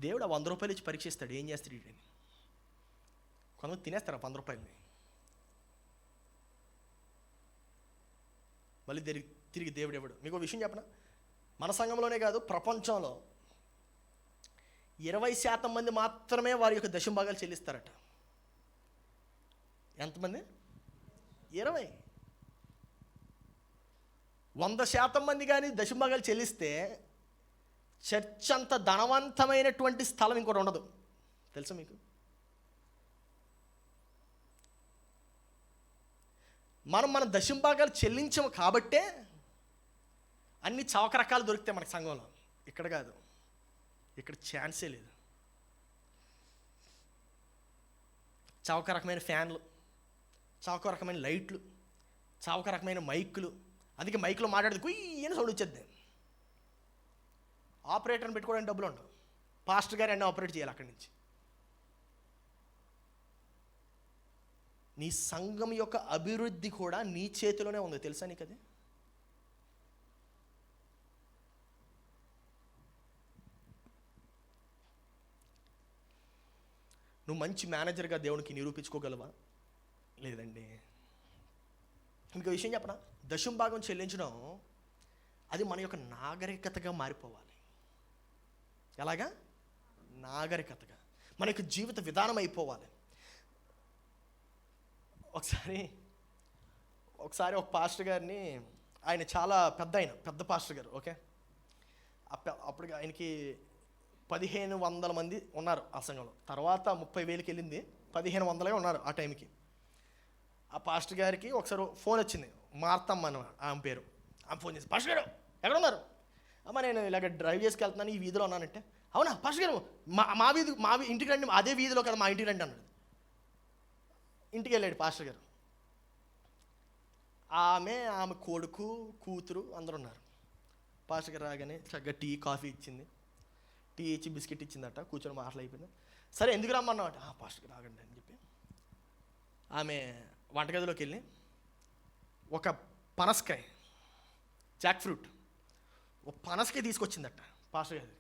దేవుడు ఆ 100 రూపాయలు ఇచ్చి పరీక్షిస్తాడు, ఏం చేస్తాడు వీడిని. కొంతమంది తినేస్తారు ఆ 100 రూపాయలని. మళ్ళీ తిరిగి దేవుడు ఇవ్వడు. మీకు ఒక విషయం చెప్పనా, మన సంఘంలోనే కాదు ప్రపంచంలో 20% మంది మాత్రమే వారి యొక్క దశంభాగాలు చెల్లిస్తారట. ఎంతమంది? 20. 100% మంది కానీ దశంభాగాలు చెల్లిస్తే చర్చ్ అంత ధనవంతమైనటువంటి స్థలం ఇంకోటి ఉండదు. తెలుసా మీకు? మన దశంభాగాలు చెల్లించము కాబట్టే అన్ని చౌక రకాలు దొరుకుతాయి మనకి సంఘంలో. ఇక్కడ కాదు, ఇక్కడ ఛాన్సే లేదు. చౌక రకమైన ఫ్యాన్లు, చౌక రకమైన లైట్లు, చౌక రకమైన మైకులు. అందుకే మైకులో మాట్లాడితే కుయ్యని సౌండ్ వచ్చేద్ది. ఆపరేటర్ని పెట్టుకోవడానికి డబ్బులు ఉండవు. పాస్టర్ గారు అన్నీ ఆపరేట్ చేయాలి అక్కడి నుంచి. నీ సంఘం యొక్క అభివృద్ధి కూడా నీ చేతిలోనే ఉంది. తెలుసా నీకు అది? నువ్వు మంచి మేనేజర్గా దేవునికి నిరూపించుకోగలవా? లేదండి. ఇంకో విషయం చెప్పనా, దశంభాగం చెల్లించడం అది మన యొక్క నాగరికతగా మారిపోవాలి. ఎలాగా? నాగరికతగా మన యొక్క జీవిత విధానం అయిపోవాలి. ఒకసారి ఒక పాస్టర్ గారిని, ఆయన చాలా పెద్ద పాస్టర్ గారు, ఓకే. అప్పుడు ఆయనకి 1,500 మంది ఉన్నారు ఆ సంఘంలో. తర్వాత 30,000కి వెళ్ళింది, 1,500 ఉన్నారు ఆ టైంకి. ఆ పాస్టర్ గారికి ఒకసారి ఫోన్ వచ్చింది. మార్తమ్మ అని ఆమె పేరు. ఆమె ఫోన్ చేసి, పాస్టర్ గారు ఎక్కడ ఉన్నారు? అమ్మ నేను ఇలాగ డ్రైవ్ చేసుకెళ్తున్నాను, ఈ వీధిలో ఉన్నానంటే, అవునా పాస్టర్ గారు మా ఇంటికి రండి, అదే వీధిలో కదా మా ఇంటికి రండి అన్నాడు. ఇంటికి వెళ్ళాడు పాస్టర్ గారు. ఆమె కొడుకు, కూతురు అందరూ ఉన్నారు. పాస్టర్ గారు రాగానే చక్కగా టీ కాఫీ ఇచ్చింది. టీ ఇచ్చి బిస్కెట్ ఇచ్చిందట. కూర్చొని మాటలైపోయింది. సరే ఎందుకు రమ్మన్నమాట? పాస్టర్ గారు రాగండి అని చెప్పి ఆమె వంటగదిలోకి వెళ్ళి ఒక పనసకాయ, జాక్ ఫ్రూట్, ఒక పనసకాయ తీసుకొచ్చిందట పాస్టర్ గారికి.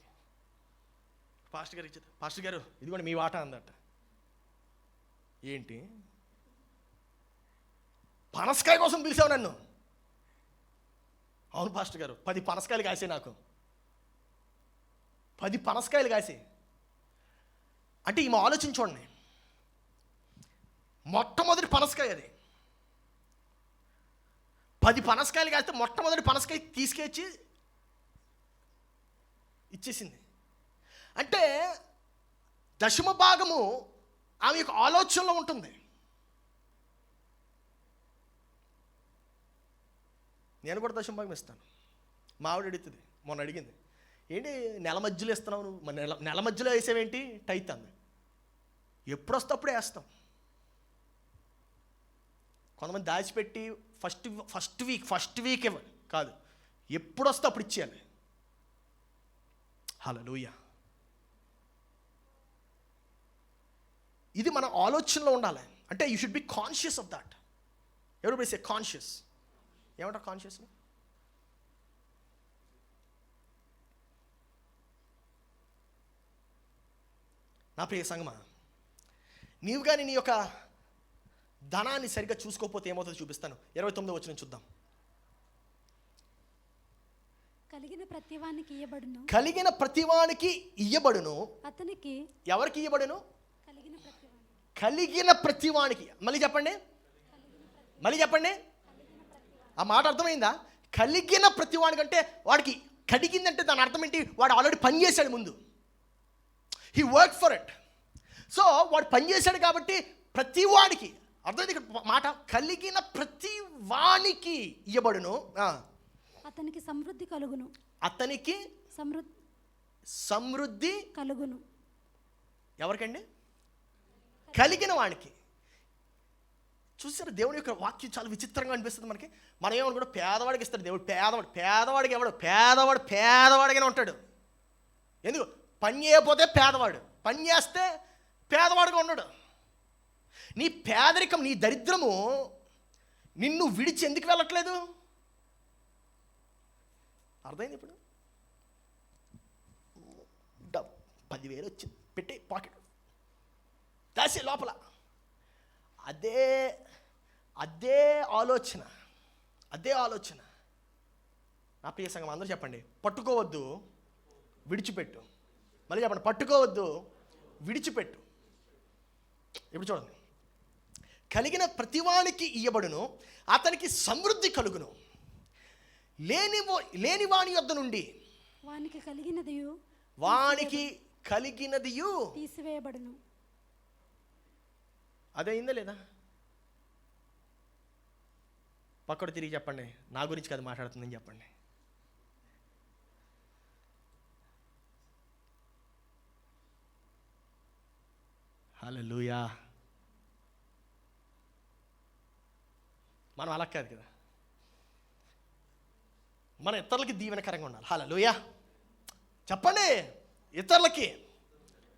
పాస్టర్ గారు ఇచ్చేది, పాస్టర్ గారు ఇదిగోండి మీ వాటా అందట. ఏంటి పనసకాయ కోసం పిలిచావు నన్ను? అవును పాస్టర్ గారు, 10 పనసకాయలు కాసే నాకు, 10 పనసకాయలు కాసి. అంటే ఈమె ఆలోచించండి, మొట్టమొదటి పనసకాయ అది. 10 పనసకాయలు కాస్తే మొట్టమొదటి పనసకాయ తీసుకొచ్చి ఇచ్చేసింది. అంటే దశమ భాగము ఆమె యొక్క ఆలోచనలో ఉంటుంది. నేను కూడా దశమ భాగం ఇస్తాను. మా ఆవిడ అడుగుతుంది, మొన్న అడిగింది, ఏంటి నెల మధ్యలో ఇస్తున్నావు నువ్వు, మన నెల మధ్యలో వేసేవేంటి టైత్ అంది. ఎప్పుడు వస్తే అప్పుడే వేస్తాం. కొంతమంది దాచిపెట్టి ఫస్ట్ వీక్ ఇవ్వాలి కాదు, ఎప్పుడు వస్తే అప్పుడు ఇచ్చేయాలి. హల్లెలూయా. ఇది మన ఆలోచనలో ఉండాలి. అంటే you should be conscious of that. ఎవరు సే కాన్షియస్. ఏమంటారు కాన్షియస్? నా ప్రియ సంగమా, నీవు కానీ నీ యొక్క ధనాన్ని సరిగ్గా చూసుకోకపోతే ఏమవుతుందో చూపిస్తాను. 29వ వచనం చూద్దాం. కలిగిన ప్రతివానికి ఇయ్యబడును. కలిగిన ప్రతివానికి ఇయ్యబడును. అతనికి. ఎవరికి ఇయ్యబడును? కలిగిన ప్రతివానికి. కలిగిన ప్రతివానికి. మళ్ళీ చెప్పండి. ఆ మాట అర్థమైందా? కలిగిన ప్రతివానికి అంటే వాడికి కడిగిందంటే దాని అర్థం ఏంటి? వాడు ఆల్రెడీ పని చేశాడు ముందు. He work for it. So వాడు పని చేశాడు కాబట్టి ప్రతివాడికి, అర్థమైంది ఇక్కడ మాట, కలిగిన ప్రతివానికి ఇయ్యబడును. అతనికి సమృద్ధి కలుగును. అతనికి సమృద్ధి కలుగును. ఎవరికండి? కలిగిన వానికి. చూసారు, దేవుని యొక్క వాక్యం చాలా విచిత్రంగా అనిపిస్తుంది మనకి. మనం ఏమనుకుంటే పేదవాడికి ఇస్తాడు దేవుడు. పేదవాడికి ఎవడు? పేదవాడిగానే ఉంటాడు. ఎందుకు? పని చేయకపోతే పేదవాడు, పని చేస్తే పేదవాడుగా ఉన్నాడు. నీ పేదరికం, నీ దరిద్రము నిన్ను విడిచి ఎందుకు వెళ్ళట్లేదు? అర్థమైంది ఇప్పుడు? 10,000 వచ్చింది, పెట్టి పాకెట్ దాసే లోపల. అదే ఆలోచన. నా ప్రియ సంఘం అందరూ చెప్పండి, పట్టుకోవద్దు, విడిచిపెట్టు. మళ్ళీ చెప్పండి, పట్టుకోవద్దు, విడిచిపెట్టు. ఇప్పుడు చూడండి, కలిగిన ప్రతివానికి ఇయ్యబడును, అతనికి సమృద్ధి కలుగును. లేని వాని యొద్ద నుండి వానికి కలిగినదియు తీసివేయబడును. అదే అయిందా లేదా? పక్కడు తిరిగి చెప్పండి, నా గురించి కదా మాట్లాడుతుందని చెప్పండి. హల్లెలూయా. మనం అలా కాదు కదా, మన ఇతరులకి దీవెనకరంగా ఉండాలి. హల్లెలూయా చెప్పండి. ఇతరులకి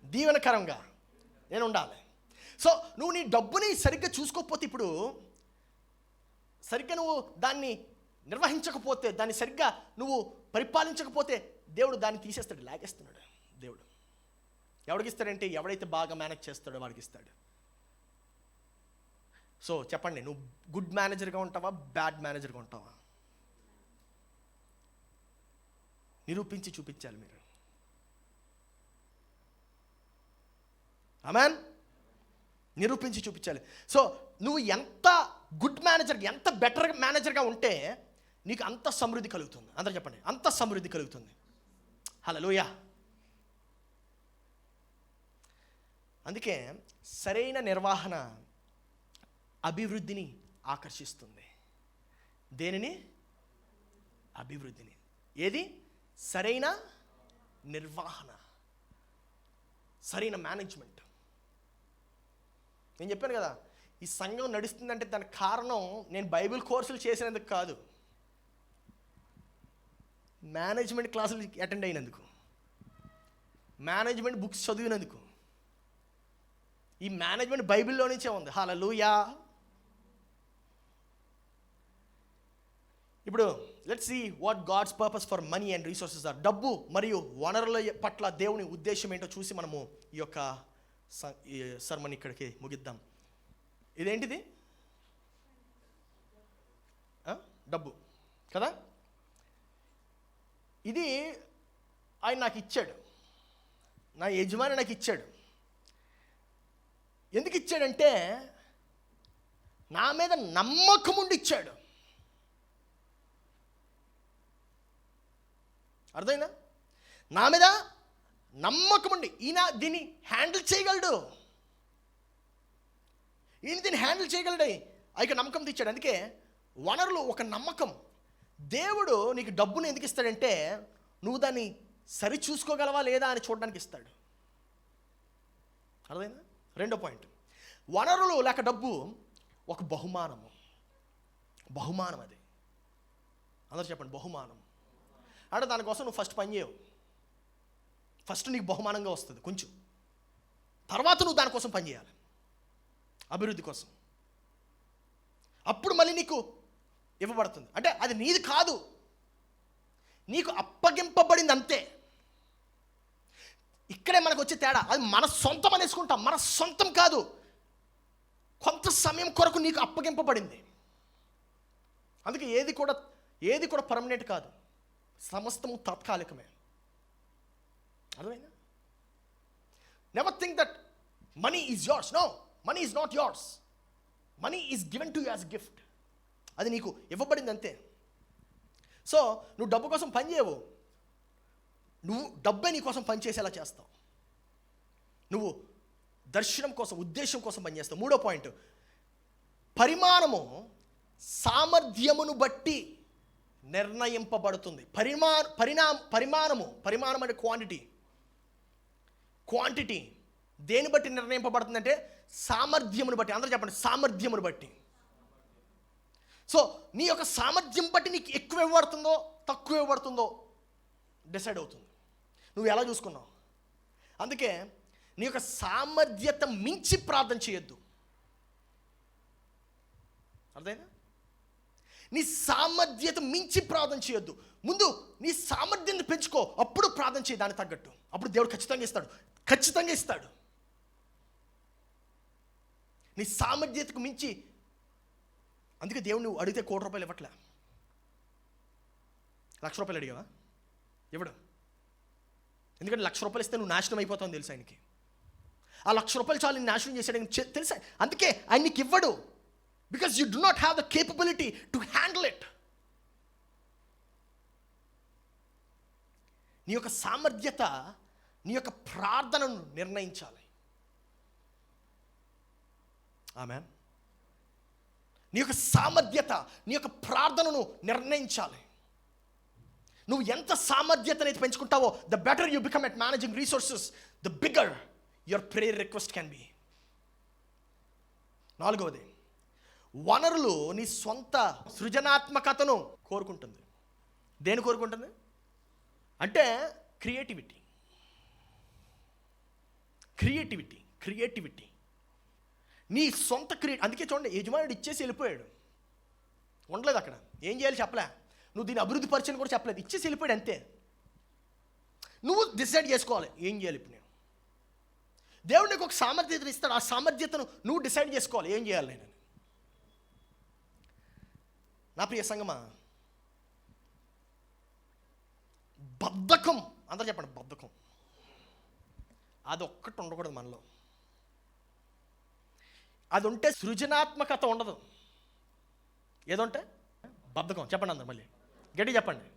దీవెనకరంగా నేను ఉండాలి. సో నువ్వు నీ డబ్బుని సరిగ్గా చూసుకోకపోతే, ఇప్పుడు సరిగ్గా నువ్వు దాన్ని నిర్వహించకపోతే, దాన్ని సరిగ్గా నువ్వు పరిపాలించకపోతే, దేవుడు దాన్ని తీసేస్తాడు, లాగేస్తున్నాడు. దేవుడు ఎవడికి ఇస్తాడంటే, ఎవడైతే బాగా మేనేజ్ చేస్తాడో వాడికి ఇస్తాడు. సో చెప్పండి, నువ్వు గుడ్ మేనేజర్గా ఉంటావా, బ్యాడ్ మేనేజర్గా ఉంటావా? నిరూపించి చూపించాలి మీరు. ఆమేన్. నిరూపించి చూపించాలి. సో నువ్వు ఎంత గుడ్ మేనేజర్, ఎంత బెటర్ మేనేజర్గా ఉంటే నీకు అంత సమృద్ధి కలుగుతుంది. అందరూ చెప్పండి, అంత సమృద్ధి కలుగుతుంది. హల్లెలూయా. అందుకే సరైన నిర్వహణ అభివృద్ధిని ఆకర్షిస్తుంది. దేనిని? అభివృద్ధిని. ఏది? సరైన నిర్వహణ, సరైన మేనేజ్మెంట్. నేను చెప్పాను కదా, ఈ సంఘం నడుస్తుందంటే దానికి కారణం నేను బైబిల్ కోర్సులు చేసినందుకు కాదు, మేనేజ్మెంట్ క్లాసులు అటెండ్ అయినందుకు, మేనేజ్మెంట్ బుక్స్ చదివినందుకు. ఈ మేనేజ్మెంట్ బైబిల్లో నుంచే ఉంది. హల్లెలూయా. ఇప్పుడు let's see what God's purpose for money and resources are. డబ్బు మరియు వనరుల పట్ల దేవుని ఉద్దేశం ఏంటో చూసి మనము ఈ యొక్క సర్మన్ ఇక్కడికి ముగిద్దాం. ఇదేంటిది? డబ్బు కదా. ఇది ఆయన నాకు ఇచ్చాడు, నా యజమాని నాకు ఇచ్చాడు. ఎందుకు ఇచ్చాడంటే నా మీద నమ్మకం ఉండి ఇచ్చాడు. అర్థమైందా? నా మీద నమ్మకం ఉండి ఈయన దీన్ని హ్యాండిల్ చేయగలడు, ఈయన దీన్ని హ్యాండిల్ చేయగలడు, ఇక నమ్మకం తెచ్చాడు. అందుకే వనరులు ఒక నమ్మకం. దేవుడు నీకు డబ్బును ఎందుకు ఇస్తాడంటే నువ్వు దాన్ని సరి చూసుకోగలవా లేదా అని చూడడానికి ఇస్తాడు. అర్థమైందా? రెండో పాయింట్, వనరులు లేక డబ్బు ఒక బహుమానం. అది అందరూ చెప్పండి, బహుమానం. అంటే దానికోసం నువ్వు ఫస్ట్ పని చేయవు. ఫస్ట్ నీకు బహుమానంగా వస్తుంది కొంచెం, తర్వాత నువ్వు దానికోసం పని చేయాలి, అభివృద్ధి కోసం. అప్పుడు మళ్ళీ నీకు ఇవ్వబడుతుంది. అంటే అది నీది కాదు, నీకు అప్పగింపబడింది అంతే. ఇక్కడే మనకు వచ్చే తేడా. అది మన సొంతం అనేసుకుంటాం, మన సొంతం కాదు. కొంత సమయం కొరకు నీకు అప్పగింపబడింది. అందుకే ఏది కూడా పర్మనెంట్ కాదు, సమస్తము తాత్కాలికమే. అర్థమైందా? Never think that money is yours. No, money is not yours. Money is given to you as gift. అది నీకు ఇవ్వబడింది అంతే. సో నువ్వు డబ్బు కోసం పని చేయవు, నువ్వు డబ్బే నీ కోసం పనిచేసేలా చేస్తావు. నువ్వు దర్శనం కోసం, ఉద్దేశం కోసం పనిచేస్తావు. మూడో పాయింట్, పరిమాణము సామర్థ్యమును బట్టి నిర్ణయింపబడుతుంది. పరిమాణం అంటే క్వాంటిటీ దేని బట్టి నిర్ణయింపబడుతుంది అంటే సామర్థ్యమును బట్టి. అందరూ చెప్పండి, సామర్థ్యమును బట్టి. సో నీ యొక్క సామర్థ్యం బట్టి నీకు ఎక్కువ ఇవ్వబడుతుందో తక్కువ ఇవ్వబడుతుందో డిసైడ్ అవుతుంది. నువ్వు ఎలా చూసుకున్నావు. అందుకే నీ యొక్క సామర్థ్యత మించి ప్రార్థన చేయొద్దు. అర్థమైనా? నీ సామర్థ్యత మించి ప్రార్థన చేయొద్దు. ముందు నీ సామర్థ్యాన్ని పెంచుకో, అప్పుడు ప్రార్థన చేయి దానికి తగ్గట్టు. అప్పుడు దేవుడు ఖచ్చితంగా ఇస్తాడు. నీ సామర్థ్యతకు మించి. అందుకే దేవుడు నువ్వు అడిగితే ₹1,00,000 ఇవ్వట్లే. ₹1,00,000 అడిగావా? ఇవ్వడు. ఎందుకంటే ₹1,00,000 ఇస్తే నువ్వు నాశనం అయిపోతావు తెలుసు ఆయనకి. ఆ ₹1,00,000 చాలు నేను నాశనం చేశాడు తెలుసా. అందుకే ఆయన నీకు ఇవ్వడు. Because you do not have the capability to handle it. నీ యొక్క సామర్థ్యత నీ యొక్క ప్రార్థనను నిర్ణయించాలి. ఆమేన్. నీ యొక్క సామర్థ్యత నీ యొక్క ప్రార్థనను నిర్ణయించాలి. నువ్వు ఎంత సామర్థ్యత అనేది పెంచుకుంటావో, the better you become at managing resources, the bigger your prayer request can be. నాలుగవది, వనరులు నీ సొంత సృజనాత్మకతను కోరుకుంటుంది. దేని కోరుకుంటుంది అంటే క్రియేటివిటీ. నీ సొంత అందుకే చూడండి, యజమానుడు ఇచ్చేసి వెళ్ళిపోయాడు, ఉండలేదు అక్కడ. ఏం చేయాలి చెప్పలే, నువ్వు దీన్ని అభివృద్ధి పరిచయం కూడా చెప్పలేదు, ఇచ్చేసి వెళ్ళిపోయాడు అంతే. నువ్వు డిసైడ్ చేసుకోవాలి ఏం చేయాలి. ఇప్పుడు నేను దేవుడు నీకు ఒక సామర్థ్యతను ఇస్తాడు, ఆ సామర్థ్యతను నువ్వు డిసైడ్ చేసుకోవాలి ఏం చేయాలి నేను. నా ప్రియ సంగమా, బద్ధకం, అందరూ చెప్పండి బద్ధకం, అది ఒక్కటి ఉండకూడదు మనలో. అది ఉంటే సృజనాత్మకత ఉండదు. ఏదంటే బద్ధకం. చెప్పండి అందరు, మళ్ళీ గట్టి చెప్పండి.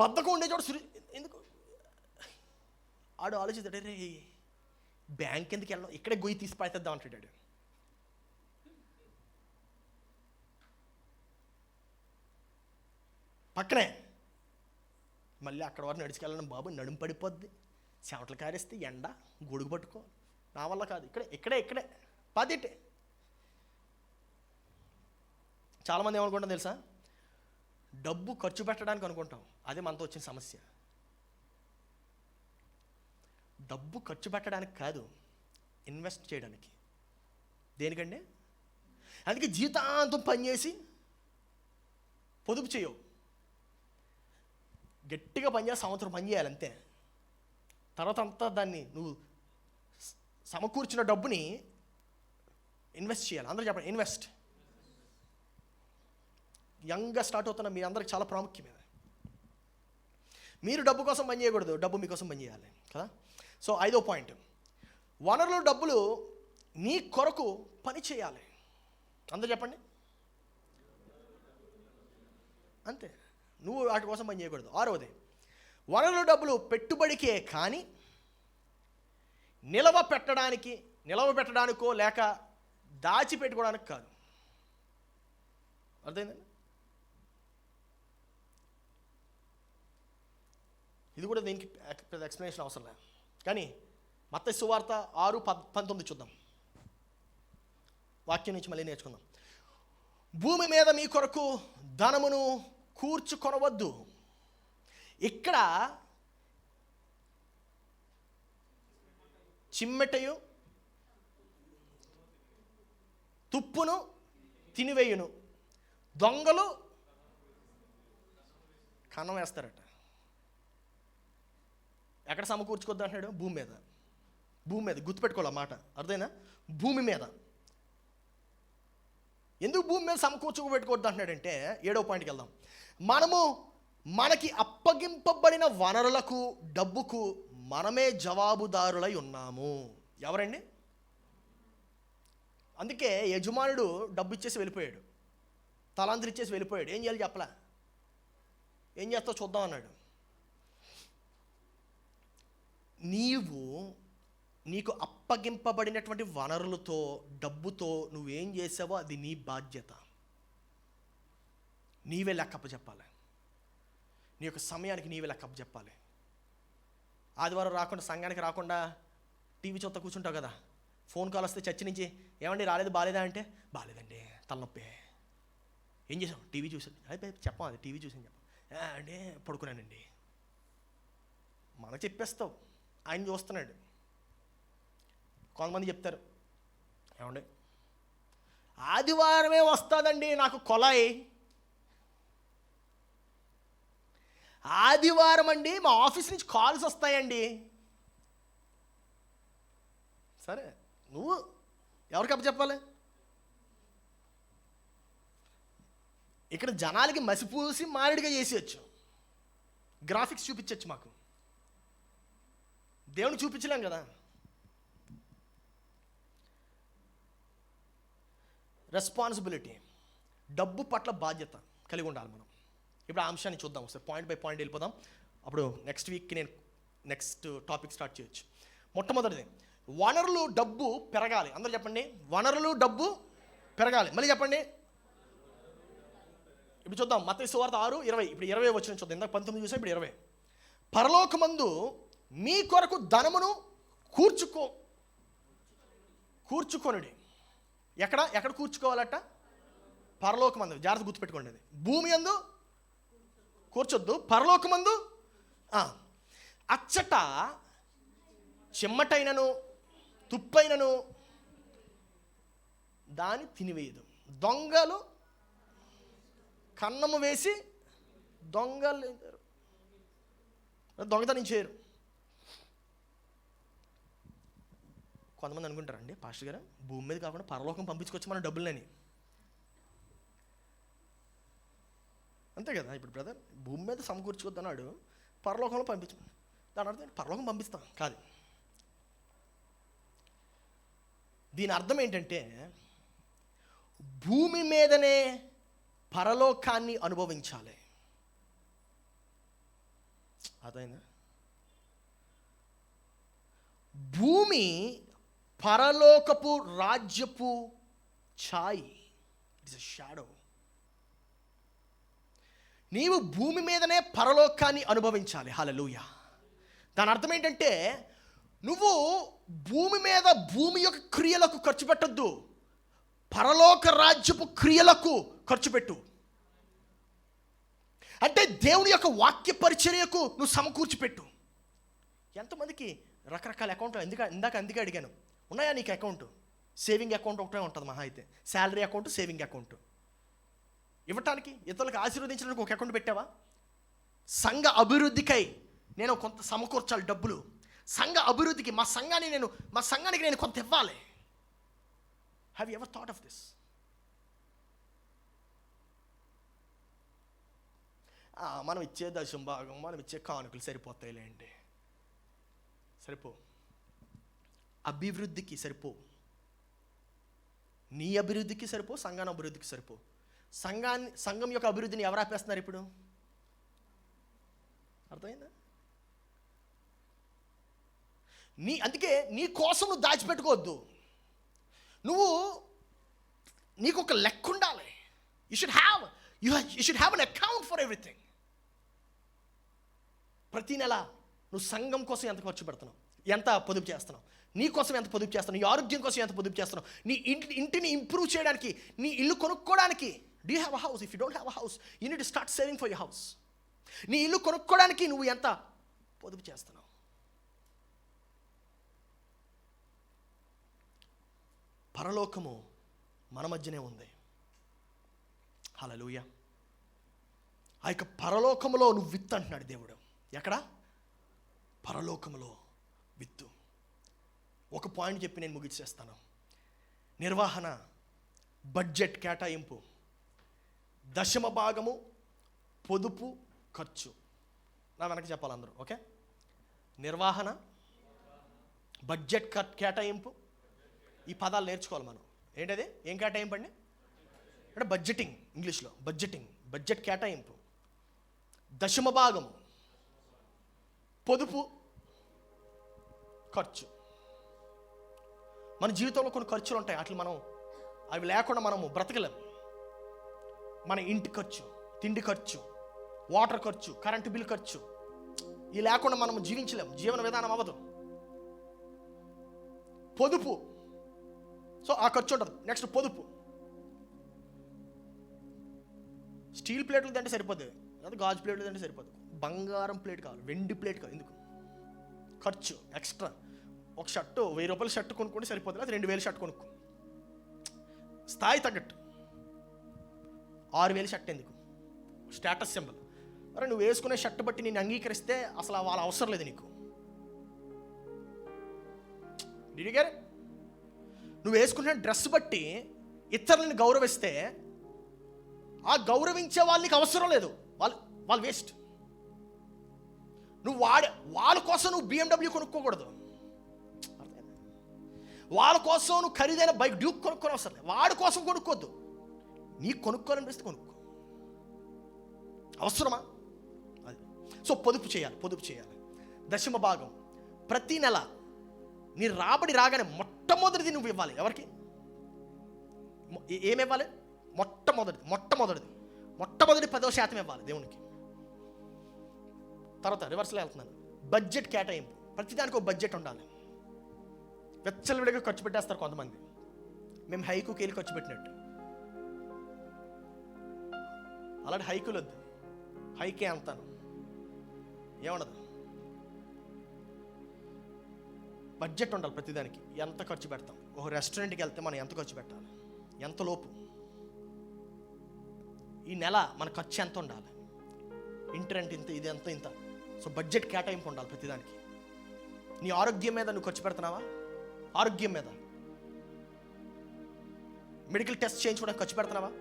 బద్ధకం ఉండే చోట ఎందుకు ఆడు ఆలోచిస్తాడు, రే బ్యాంక్ ఎందుకు వెళ్ళడం, ఇక్కడే గొయ్యి తీసి పడేద్దాం అంటాడు. పక్కనే మళ్ళీ అక్కడ వరకు నడుచుకెళ్ళడం, బాబు నడుము పడిపోద్ది, చెమటలు కారేస్తే ఎండ, గొడుగు పట్టుకో, నా వల్ల కాదు, ఇక్కడే పదిటే. చాలామంది ఏమనుకుంటాం తెలుసా, డబ్బు ఖర్చు పెట్టడానికి అనుకుంటాం, అదే మనతో వచ్చిన సమస్య. డబ్బు ఖర్చు పెట్టడానికి కాదు, ఇన్వెస్ట్ చేయడానికి. దేనికండి? అందుకే జీవితాంతం పనిచేసి పొదుపు చేయవు. గట్టిగా పనిచేసి సంవత్సరం పని చేయాలి అంతే. తర్వాత అంతా దాన్ని నువ్వు సమకూర్చిన డబ్బుని ఇన్వెస్ట్ చేయాలి. అందరూ చెప్పండి ఇన్వెస్ట్. యంగ్గా స్టార్ట్ అవుతున్న మీ అందరికి చాలా ప్రాముఖ్యమైనది. మీరు డబ్బు కోసం పని చేయకూడదు, డబ్బు మీకోసం పని చేయాలి కదా. సో 5వ పాయింట్, వనరులు డబ్బులు నీ కొరకు పని చేయాలి. అందరూ చెప్పండి అంతే, నువ్వు వాటి కోసం పని చేయకూడదు. 6వది, వనరులు డబ్బులు పెట్టుబడికే కానీ నిలవ పెట్టడానికో లేక దాచిపెట్టుకోవడానికి కాదు. అర్థమైందండి? ఇది కూడా దీనికి పెద్ద ఎక్స్ప్లెనేషన్ అవసరం లేదు. కానీ మత్తయి సువార్త 6:19 చూద్దాం. వాక్యం నుంచి మళ్ళీ నేర్చుకుందాం. భూమి మీద మీ కొరకు ధనమును కూర్చుకొనవద్దు. ఇక్కడ చిమ్మెటయు తుప్పును తినివేయును, దొంగలు కన్నం వేస్తారట. ఎక్కడ సమకూర్చుకోద్దు అంటున్నాడు? భూమి మీద. భూమి మీద గుర్తుపెట్టుకోవాలి మాట, అర్థమైనా? భూమి మీద. ఎందుకు భూమి మీద సమకూర్చుకోబెట్టుకోవద్దు అంటున్నాడంటే 7వ పాయింట్కి వెళ్దాం. మనకి అప్పగింపబడిన వనరులకు, డబ్బుకు మనమే జవాబుదారులై ఉన్నాము. ఎవరండి? అందుకే యజమానుడు డబ్బు ఇచ్చేసి వెళ్ళిపోయాడు, తలాంతులు ఇచ్చేసి వెళ్ళిపోయాడు. ఏం చేయాలి చెప్పలా? ఏం చేస్తావు చూద్దాం అన్నాడు. నీకు అప్పగింపబడినటువంటి వనరులతో, డబ్బుతో నువ్వేం చేసావో అది నీ బాధ్యత. నీవే లెక్కప్ప చెప్పాలి. నీ యొక్క సమయానికి నీవే లెక్కప్ప చెప్పాలి. ఆదివారం రాకుండా, సంఘానికి రాకుండా టీవీ చూస్తా కూర్చుంటావు కదా. ఫోన్ కాల్ వస్తే చర్చి నుంచి, ఏమండి రాలేదు, బాగాలేదా అంటే, బాగాలేదండి, తలనొప్పి. ఏం చేసావు? టీవీ చూసాను. అదే చెప్పాం, అది టీవీ చూసాను చెప్పాం. అంటే పడుకున్నానండి. మనకు చెప్పేస్తావు, ఆయన చూస్తున్నాడు. కొంతమంది చెప్తారు, ఏమండి ఆదివారమే వస్తుందండి నాకు కొలాయి, ఆదివారం అండి మా ఆఫీస్ నుంచి కాల్స్ వస్తాయండి. సరే, నువ్వు ఎవరికి అప్పచెప్పాలి? ఇక్కడ జనాలకి మసిపూసి మారేడుగా చేసేయచ్చు, గ్రాఫిక్స్ చూపించవచ్చు. మాకు దేవుని చూపించలేం కదా. రెస్పాన్సిబిలిటీ, డబ్బు పట్ల బాధ్యత కలిగి ఉండాలి మనం. ఇప్పుడు ఆ అంశాన్ని చూద్దాం ఒకసారి, పాయింట్ బై పాయింట్ వెళ్ళిపోదాం. అప్పుడు నెక్స్ట్ వీక్కి నేను నెక్స్ట్ టాపిక్ స్టార్ట్ చేయొచ్చు. మొట్టమొదటిది, వనరులు, డబ్బు పెరగాలి. అందరూ చెప్పండి, వనరులు, డబ్బు పెరగాలి. మళ్ళీ చెప్పండి. ఇప్పుడు చూద్దాం మత్తయి సువార్త 6:20. ఇప్పుడు 20 వచ్చిన చూద్దాం. ఇందాక 19 చూసాం, ఇప్పుడు 20. పరలోకమందు మీ కొరకు ధనమును కూర్చుకొనుడి. ఎక్కడ కూర్చుకోవాలట? పరలోకమందు. జాగ్రత్త గుర్తుపెట్టుకోండి, అది భూమి యందు కూర్చొద్దు, పరలోకమందు. అచ్చట చెమ్మటైనను తుప్పైనను దాన్ని తినివేయదు, దొంగలు కన్నము వేసి దొంగతనం చేయరు. కొంతమంది అనుకుంటారండి, పాస్టర్ గారు భూమి మీద కాకుండా పరలోకం పంపించుకొచ్చి మన డబ్బులని. అంతే కదా. ఇప్పుడు బ్రదర్ భూమి మీద సమకూర్చుకొద్దన్నాడు, పరలోకంలో పంపించమని. దాని అర్థం పరలోకం పంపిస్తాం కాదు. దీని అర్థం ఏంటంటే భూమి మీదనే పరలోకాన్ని అనుభవించాలి. అదైనా భూమి పరలోకపు రాజ్యపు ఛాయ్, ఇట్ ఇస్ ఎ షాడో. నీవు భూమి మీదనే పరలోకాన్ని అనుభవించాలి. హల్లెలూయా. దాని అర్థం ఏంటంటే నువ్వు భూమి మీద భూమి యొక్క క్రియలకు ఖర్చు పెట్టద్దు, పరలోక రాజ్యపు క్రియలకు ఖర్చు పెట్టు. అంటే దేవుని యొక్క వాక్య పరిచర్యకు నువ్వు సమకూర్చిపెట్టు. ఎంతమందికి రకరకాల అకౌంట్లు, అందుకే అడిగాను, ఉన్నాయా నీకు అకౌంట్? సేవింగ్ అకౌంట్ ఒకటే ఉంటుంది మహా అయితే, శాలరీ అకౌంట్, సేవింగ్ అకౌంట్. ఇవ్వటానికి, ఇతరులకు ఆశీర్వదించడానికి ఒక అకౌంట్ పెట్టావా? సంఘ అభివృద్ధికై నేను కొంత సమకూర్చాలి డబ్బులు, సంఘ అభివృద్ధికి, మా సంఘానికి నేను కొంత ఇవ్వాలి. Have you ever thought of this? మనం ఇచ్చే దశం భాగం, మనం ఇచ్చే కానుకలు సరిపోతాయిలేండి. సరిపో, అభివృద్ధికి సరిపో, నీ అభివృద్ధికి సరిపో, సంఘాన్ని అభివృద్ధికి సరిపో. సంఘం యొక్క అభివృద్ధిని ఎవరు ఆపేస్తున్నారు ఇప్పుడు? అర్థమైందా? అందుకే నీ కోసం నువ్వు దాచిపెట్టుకోవద్దు. నీకు ఒక లెక్క ఉండాలి. You should have an account for everything. ప్రతి నెల నువ్వు సంఘం కోసం ఎంత ఖర్చు పెడుతున్నావు, ఎంత పొదుపు చేస్తున్నావు, నీ కోసం ఎంత పొదుపు చేస్తున్నావు, నీ ఆరోగ్యం కోసం ఎంత పొదుపు చేస్తున్నావు, నీ ఇంటిని ఇంప్రూవ్ చేయడానికి, నీ ఇల్లు కొనుక్కోవడానికి. Do you have a house? If you don't have a house, you need to start saving for your house. నీ ఇల్లు కొనుక్కోవడానికి నువ్వు ఎంత పొదుపు చేస్తున్నావు? పరలోకము మన మధ్యనే ఉంది. హల్లెలూయా. ఆ యొక్క పరలోకములో నువ్వు విత్తు అంటున్నాడు దేవుడు. ఎక్కడ? పరలోకములో విత్తు. ఒక పాయింట్ చెప్పి నేను ముగిచేస్తాను. నిర్వహణ, బడ్జెట్ కేటాయింపు, దశమ భాగము, పొదుపు, ఖర్చు. నా వెనక్కి చెప్పాలి అందరూ, ఓకే? నిర్వహణ, బడ్జెట్ కేటాయింపు. ఈ పదాలు నేర్చుకోవాలి మనం. ఏంటది? ఏం కేటాయింపు అండి? అంటే బడ్జెటింగ్, ఇంగ్లీష్లో బడ్జెటింగ్, బడ్జెట్ కేటాయింపు, దశమ భాగము, పొదుపు, ఖర్చు. మన జీవితంలో కొన్ని ఖర్చులు ఉంటాయి, అవి లేకుండా మనము బ్రతకలేం. మన ఇంటి ఖర్చు, తిండి ఖర్చు, వాటర్ ఖర్చు, కరెంటు బిల్ ఖర్చు, ఇవి లేకుండా మనం జీవించలేం. జీవన విధానం అవ్వదు. పొదుపు, సో ఆ ఖర్చు ఉంటుంది. నెక్స్ట్ పొదుపు. స్టీల్ ప్లేట్లు తింటే సరిపోద్ది, లేదా గాజు ప్లేట్లు తింటే సరిపోద్ది. బంగారం ప్లేట్ కావాలి, వెండి ప్లేట్ కావాలి. ఎందుకు? ఖర్చు ఎక్స్ట్రా. ఒక షర్టు 1000 రూపాయల షర్ట్ కొనుక్కుంటే సరిపోద్ది, లేదా 2000 షర్ట్ కొనుక్కో. స్థాయి తగ్గట్టు 6000 షర్ట్ ఎందుకు? Status symbol. అరే నువ్వు వేసుకునే షర్ట్ బట్టి నేను అంగీకరిస్తే అసలు వాళ్ళ అవసరం లేదు నీకు. డిడిగారు? నువ్వు వేసుకునే డ్రెస్ బట్టి ఇతరులను గౌరవిస్తే ఆ గౌరవించే వాళ్ళకి అవసరం లేదు, వాళ్ళు వేస్ట్. నువ్వు వాళ్ళ కోసం నువ్వు BMW కొనుక్కోకూడదు. వాళ్ళ కోసం నువ్వు ఖరీదైన బైక్ డ్యూక్ కొనుక్కోని అవసరం లేదు. వాడి కోసం కొనుక్కోద్దు, నీకు కొనుక్కోవాలనిపిస్తే కొనుక్కో. అవసరమా? అది. సో పొదుపు చేయాలి. దశమ భాగం. ప్రతి నెల నీ రాబడి రాగానే మొట్టమొదటిది నువ్వు ఇవ్వాలి. ఎవరికి? ఏమి ఇవ్వాలి? మొట్టమొదటిది 10% ఇవ్వాలి దేవునికి. తర్వాత రివర్స్లో వెళ్తున్నాను. బడ్జెట్ కేటాయింపు. ప్రతిదానికి ఒక బడ్జెట్ ఉండాలి. వెచ్చలవిడిగా ఖర్చు పెట్టేస్తారు కొంతమంది. మేము హైకుకి వెళ్ళి ఖర్చు పెట్టినట్టు. అలాంటి హైకులు వద్దు. హైకే అంతాను ఏమన్నది? బడ్జెట్ ఉండాలి ప్రతిదానికి. ఎంత ఖర్చు పెడతాం? ఒక రెస్టారెంట్కి వెళ్తే మనం ఎంత ఖర్చు పెట్టాలి, ఎంత లోపు, ఈ నెల మన ఖర్చు ఎంత ఉండాలి, ఇంటరెంట్ ఇంత, ఇది ఎంత ఇంత. సో బడ్జెట్ కేటాయింపు ఉండాలి ప్రతిదానికి. నీ ఆరోగ్యం మీద నువ్వు ఖర్చు పెడుతున్నావా? ఆరోగ్యం మీద మెడికల్ టెస్ట్ చేయించుకోవడానికి ఖర్చు పెడుతున్నావా?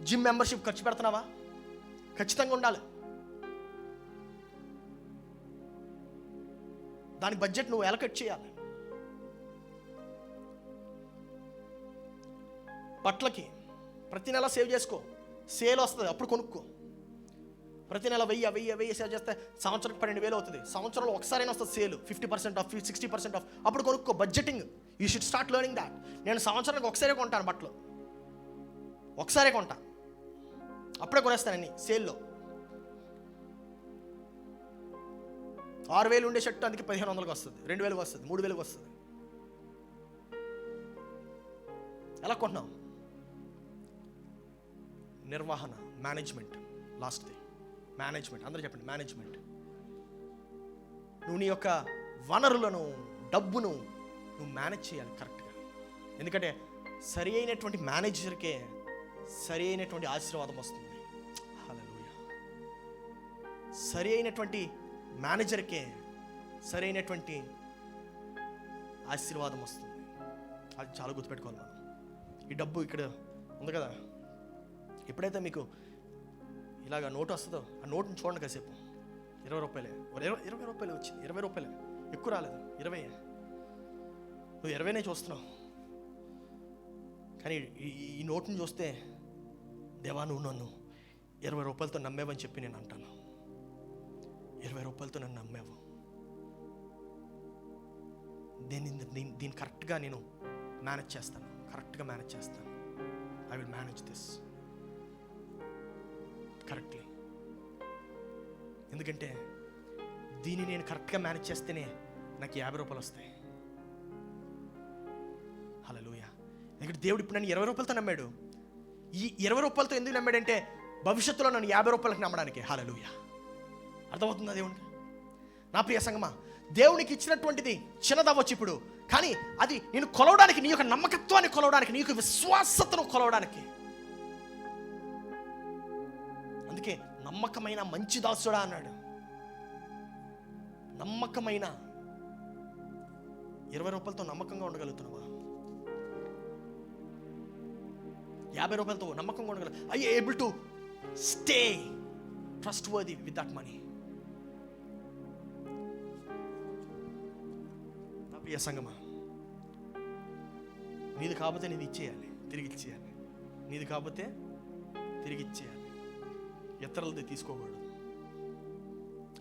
జిమ్ మెంబర్షిప్ ఖర్చు పెడుతున్నావా? ఖచ్చితంగా ఉండాలి. దానికి బడ్జెట్ నువ్వు ఎలకట్ చేయాలి. బట్టలకి ప్రతి నెల సేవ్ చేసుకో. సేల్ వస్తుంది అప్పుడు కొనుక్కో. ప్రతి నెల 1000 సేవ్ చేస్తే సంవత్సరానికి 12,000 అవుతుంది. సంవత్సరంలో ఒకసారైనా వస్తుంది సేల్, 50% ఆఫ్, 60% ఆఫ్. అప్పుడు కొనుక్కో. Budgeting, you should start learning that. నేను సంవత్సరానికి ఒకసారి కొంటాను బట్టలు, ఒకసారే కొంటా, అప్పుడే కొనేస్తానని సేల్లో. 6,000 ఉండే షర్ట్ అందుకే 1,500కి వస్తుంది, 2,000కి వస్తుంది, 3,000కి వస్తుంది. ఎలా కొంటున్నావు? నిర్వహణ, మేనేజ్మెంట్. లాస్ట్ది మేనేజ్మెంట్. అందరూ చెప్పండి, మేనేజ్మెంట్. నువ్వు నీ యొక్క వనరులను, డబ్బును నువ్వు మేనేజ్ చేయాలి కరెక్ట్గా. ఎందుకంటే సరి అయినటువంటి మేనేజర్కే సరి అయినటువంటి ఆశీర్వాదం వస్తుంది. హల్లెలూయా. సరి అయినటువంటి మేనేజర్కే సరి అయినటువంటి ఆశీర్వాదం వస్తుంది. అది చాలా గుర్తుపెట్టుకోవాలి మనం. ఈ డబ్బు ఇక్కడ ఉంది కదా, ఎప్పుడైతే మీకు ఇలాగ నోటు వస్తుందో ఆ నోటుని చూడండి కాసేపు. 20 రూపాయలే, 20 రూపాయలు వచ్చింది, 20 రూపాయలే, ఎక్కువ రాలేదు, 20. నువ్వు 20నే చూస్తున్నావు, కానీ ఈ నోటుని చూస్తే దేవా నువ్వు నన్ను 20 రూపాయలతో నమ్మేవని చెప్పి నేను అంటాను. 20 రూపాయలతో నన్ను నమ్మేవు. దీన్ని కరెక్ట్గా నేను మేనేజ్ చేస్తాను, కరెక్ట్గా మేనేజ్ చేస్తాను. I will manage this correctly. ఎందుకంటే దీన్ని నేను కరెక్ట్గా మేనేజ్ చేస్తేనే నాకు 50 రూపాయలు వస్తాయి. హల్లెలూయా. ఎందుకంటే దేవుడు ఇప్పుడు నన్ను 20 రూపాయలతో నమ్మాడు. ఈ 20 రూపాయలతో ఎందుకు నమ్మాడంటే భవిష్యత్తులో నన్ను 50 రూపాయలకు నమ్మడానికి. హల్లెలూయా. అర్థమవుతుందా దేవునికి? నా ప్రియ సంగమా, దేవునికి ఇచ్చినటువంటిది చిన్నదవ్వచ్చు ఇప్పుడు, కానీ అది నేను కొలవడానికి, నీ యొక్క నమ్మకత్వాన్ని కొలవడానికి, నీ యొక్క విశ్వాసతను కొలవడానికి. అందుకే నమ్మకమైన మంచి దాసుడా అన్నాడు. నమ్మకమైన 20 రూపాయలతో నమ్మకంగా ఉండగలుగుతున్నావా? 50 రూపాయలతో నమ్మకంగా ఉండగలరు. I able to stay trust worthy with that money. నా ప్రియ సంగమా, నీది కాకపోతే నీది ఇచ్చేయాలి, తిరిగి ఇచ్చేయాలి. నీది కాకపోతే తిరిగి ఇచ్చేయాలి. ఇతరులది తీసుకోకూడదు.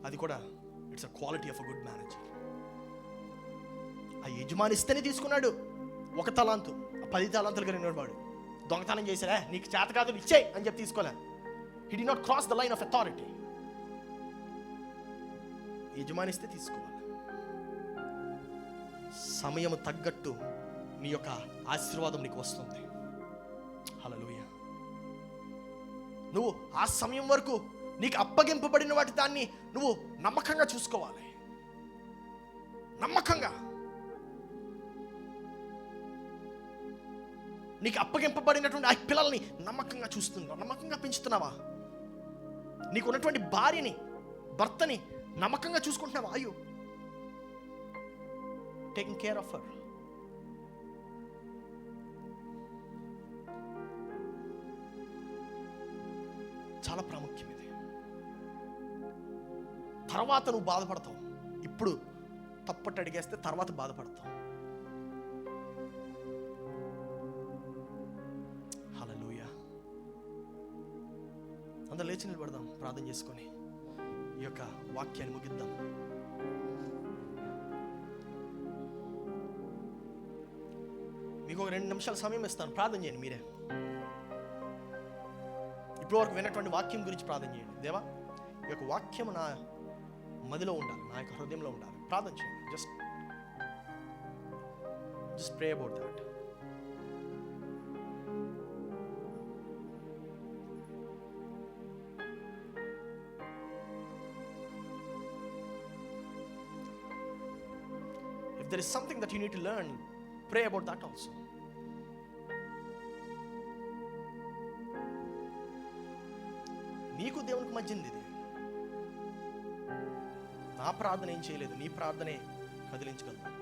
అది కూడా it's a quality of a good manager. ఆ యజమాని ఇస్తేనే తీసుకున్నాడు 1 తలాంతు. 10 తలాంతులు కలిగిన వాడు దొంగతనం చేశారా, నీకు చేత కాదు ఇచ్చే అని చెప్పి తీసుకోలే. He did not cross the line of authority. యజమాని ఇస్తే తీసుకోవాలి. సమయం తగ్గట్టు నీ యొక్క ఆశీర్వాదం నీకు వస్తుంది. హల్లెలూయా. నువ్వు ఆ సమయం వరకు నీకు అప్పగింపబడిన వాటి దాన్ని నువ్వు నమ్మకంగా చూసుకోవాలి. నమ్మకంగా నీకు అప్పగింపబడినటువంటి ఆ పిల్లల్ని నమ్మకంగా చూస్తున్నావా? నమ్మకంగా పెంచుతున్నావా? నీకు ఉన్నటువంటి భార్యని, భర్తని నమ్మకంగా చూసుకుంటున్నావా? అయ్యో, టేకింగ్ కేర్ ఆఫ్ హర్. చాలా ప్రాముఖ్యం ఇది. తర్వాత నువ్వు బాధపడతావు. ఇప్పుడు తప్పట్టు అడిగేస్తే తర్వాత బాధపడతావు. హల్లెలూయా. అందరూ లేచి నిలబడదాం, ప్రార్థన చేసుకొని ఈ యొక్క వాక్యాన్ని ముగిద్దాం. మీకు ఒక 2 నిమిషాల సమయం ఇస్తాను, ప్రార్థన చేయండి మీరే. ఇప్పుడు వరకు విన్నటువంటి వాక్యం గురించి ప్రార్థన చేయండి. దేవా, ఈ యొక్క వాక్యం నా మదిలో ఉండాలి, నా యొక్క హృదయంలో ఉండాలి. ప్రార్థన చేయండి. Just pray about that. If there is something that you need to learn, pray about that also. నీకు దేవునికి మధ్యంది ఇది. నా ప్రార్థన ఏం చేయలేదు, నీ ప్రార్థనే కదిలించగలదు.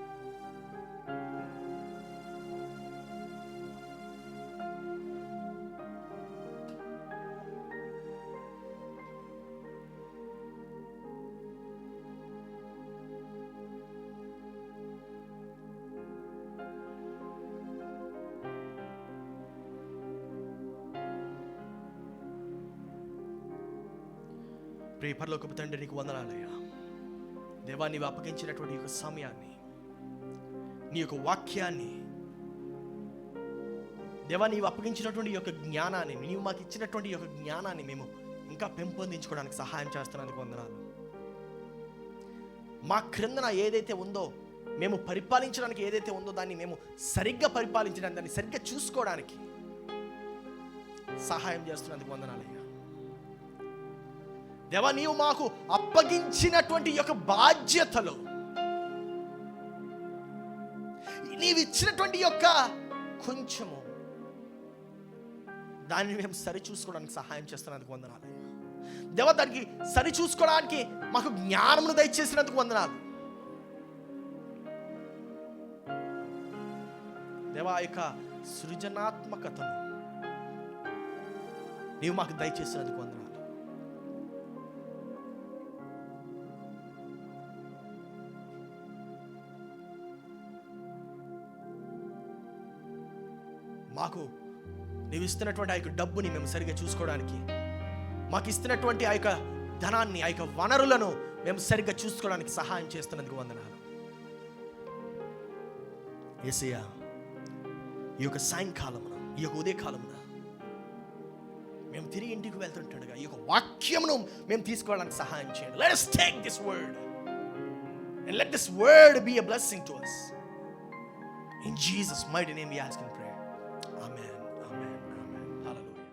ప్రియ పరలోకపు తండ్రి, నీకు వందనాలయ్యా. దేవా, నీవు అప్పగించినటువంటి ఈ యొక్క సమయాన్ని, నీ యొక్క వాక్యాన్ని, దేవా నీవు అప్పగించినటువంటి ఈ యొక్క జ్ఞానాన్ని, నీవు మాకు ఇచ్చినటువంటి ఈ యొక్క జ్ఞానాన్ని మేము ఇంకా పెంపొందించుకోవడానికి సహాయం చేస్తున్నందుకు వందనాలు. మా క్రిందన ఏదైతే ఉందో, మేము పరిపాలించడానికి ఏదైతే ఉందో దాన్ని మేము సరిగ్గా పరిపాలించడానికి, దాన్ని సరిగ్గా చూసుకోవడానికి సహాయం చేస్తున్నందుకు వందనాలయ్యా. దేవా, నీవు మాకు అప్పగించినటువంటి యొక్క బాధ్యతలు, నీవు ఇచ్చినటువంటి యొక్క కొంచెము, దాన్ని మేము సరి చూసుకోవడానికి సహాయం చేస్తున్నందుకు వందనాలు. దేవా, దానికి సరి చూసుకోవడానికి మాకు జ్ఞానమును దయచేసినందుకు వందనాలు. దేవా, ఆ యొక్క సృజనాత్మకతను నీవు మాకు దయచేసినందుకు వందనాలు. మాకు నీవు ఇస్తున్నటువంటి ఆ యొక్క డబ్బుని మేము సరిగ్గా చూసుకోవడానికి, మాకు ఇస్తున్నటువంటి ఆ యొక్క ధనాన్ని, ఆ యొక్క వనరులను మేము సరిగ్గా చూసుకోవడానికి సహాయం చేస్తున్నందుకు వందనాలు. యేసయ్యా, ఈ యొక్క సాయంకాలమున, ఈ యొక్క ఉదయకాలమున మేము తిరిగి ఇంటికి వెళ్తుంటాడుగా ఈ యొక్క వాక్యమును మేము తీసుకోవడానికి సహాయం చేయండి. Let us take this word and let this word be a blessing to us. In Jesus' mighty name we ask and pray. Amen. Amen. Amen. Hallelujah.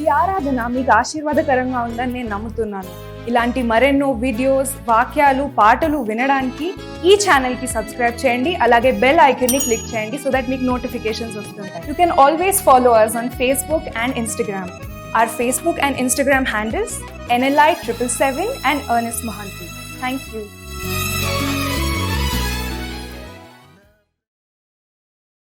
ఈ ఆరాధన మీకు ఆశీర్వాదకరంగా ఉందని నేను నమ్ముతున్నాను. ఇలాంటి మరెన్నో వీడియోస్, వాక్యాలు, పాటలు వినడానికి ఈ ఛానల్కి సబ్స్క్రైబ్ చేయండి. అలాగే బెల్ ఐకాన్ని క్లిక్ చేయండి సో దట్ మీకు నోటిఫికేషన్స్ వస్తుంటాయి. You can always follow us on Facebook and Instagram. Our Facebook and Instagram handles NLI 777 and Ernest Mohanty. Thank you.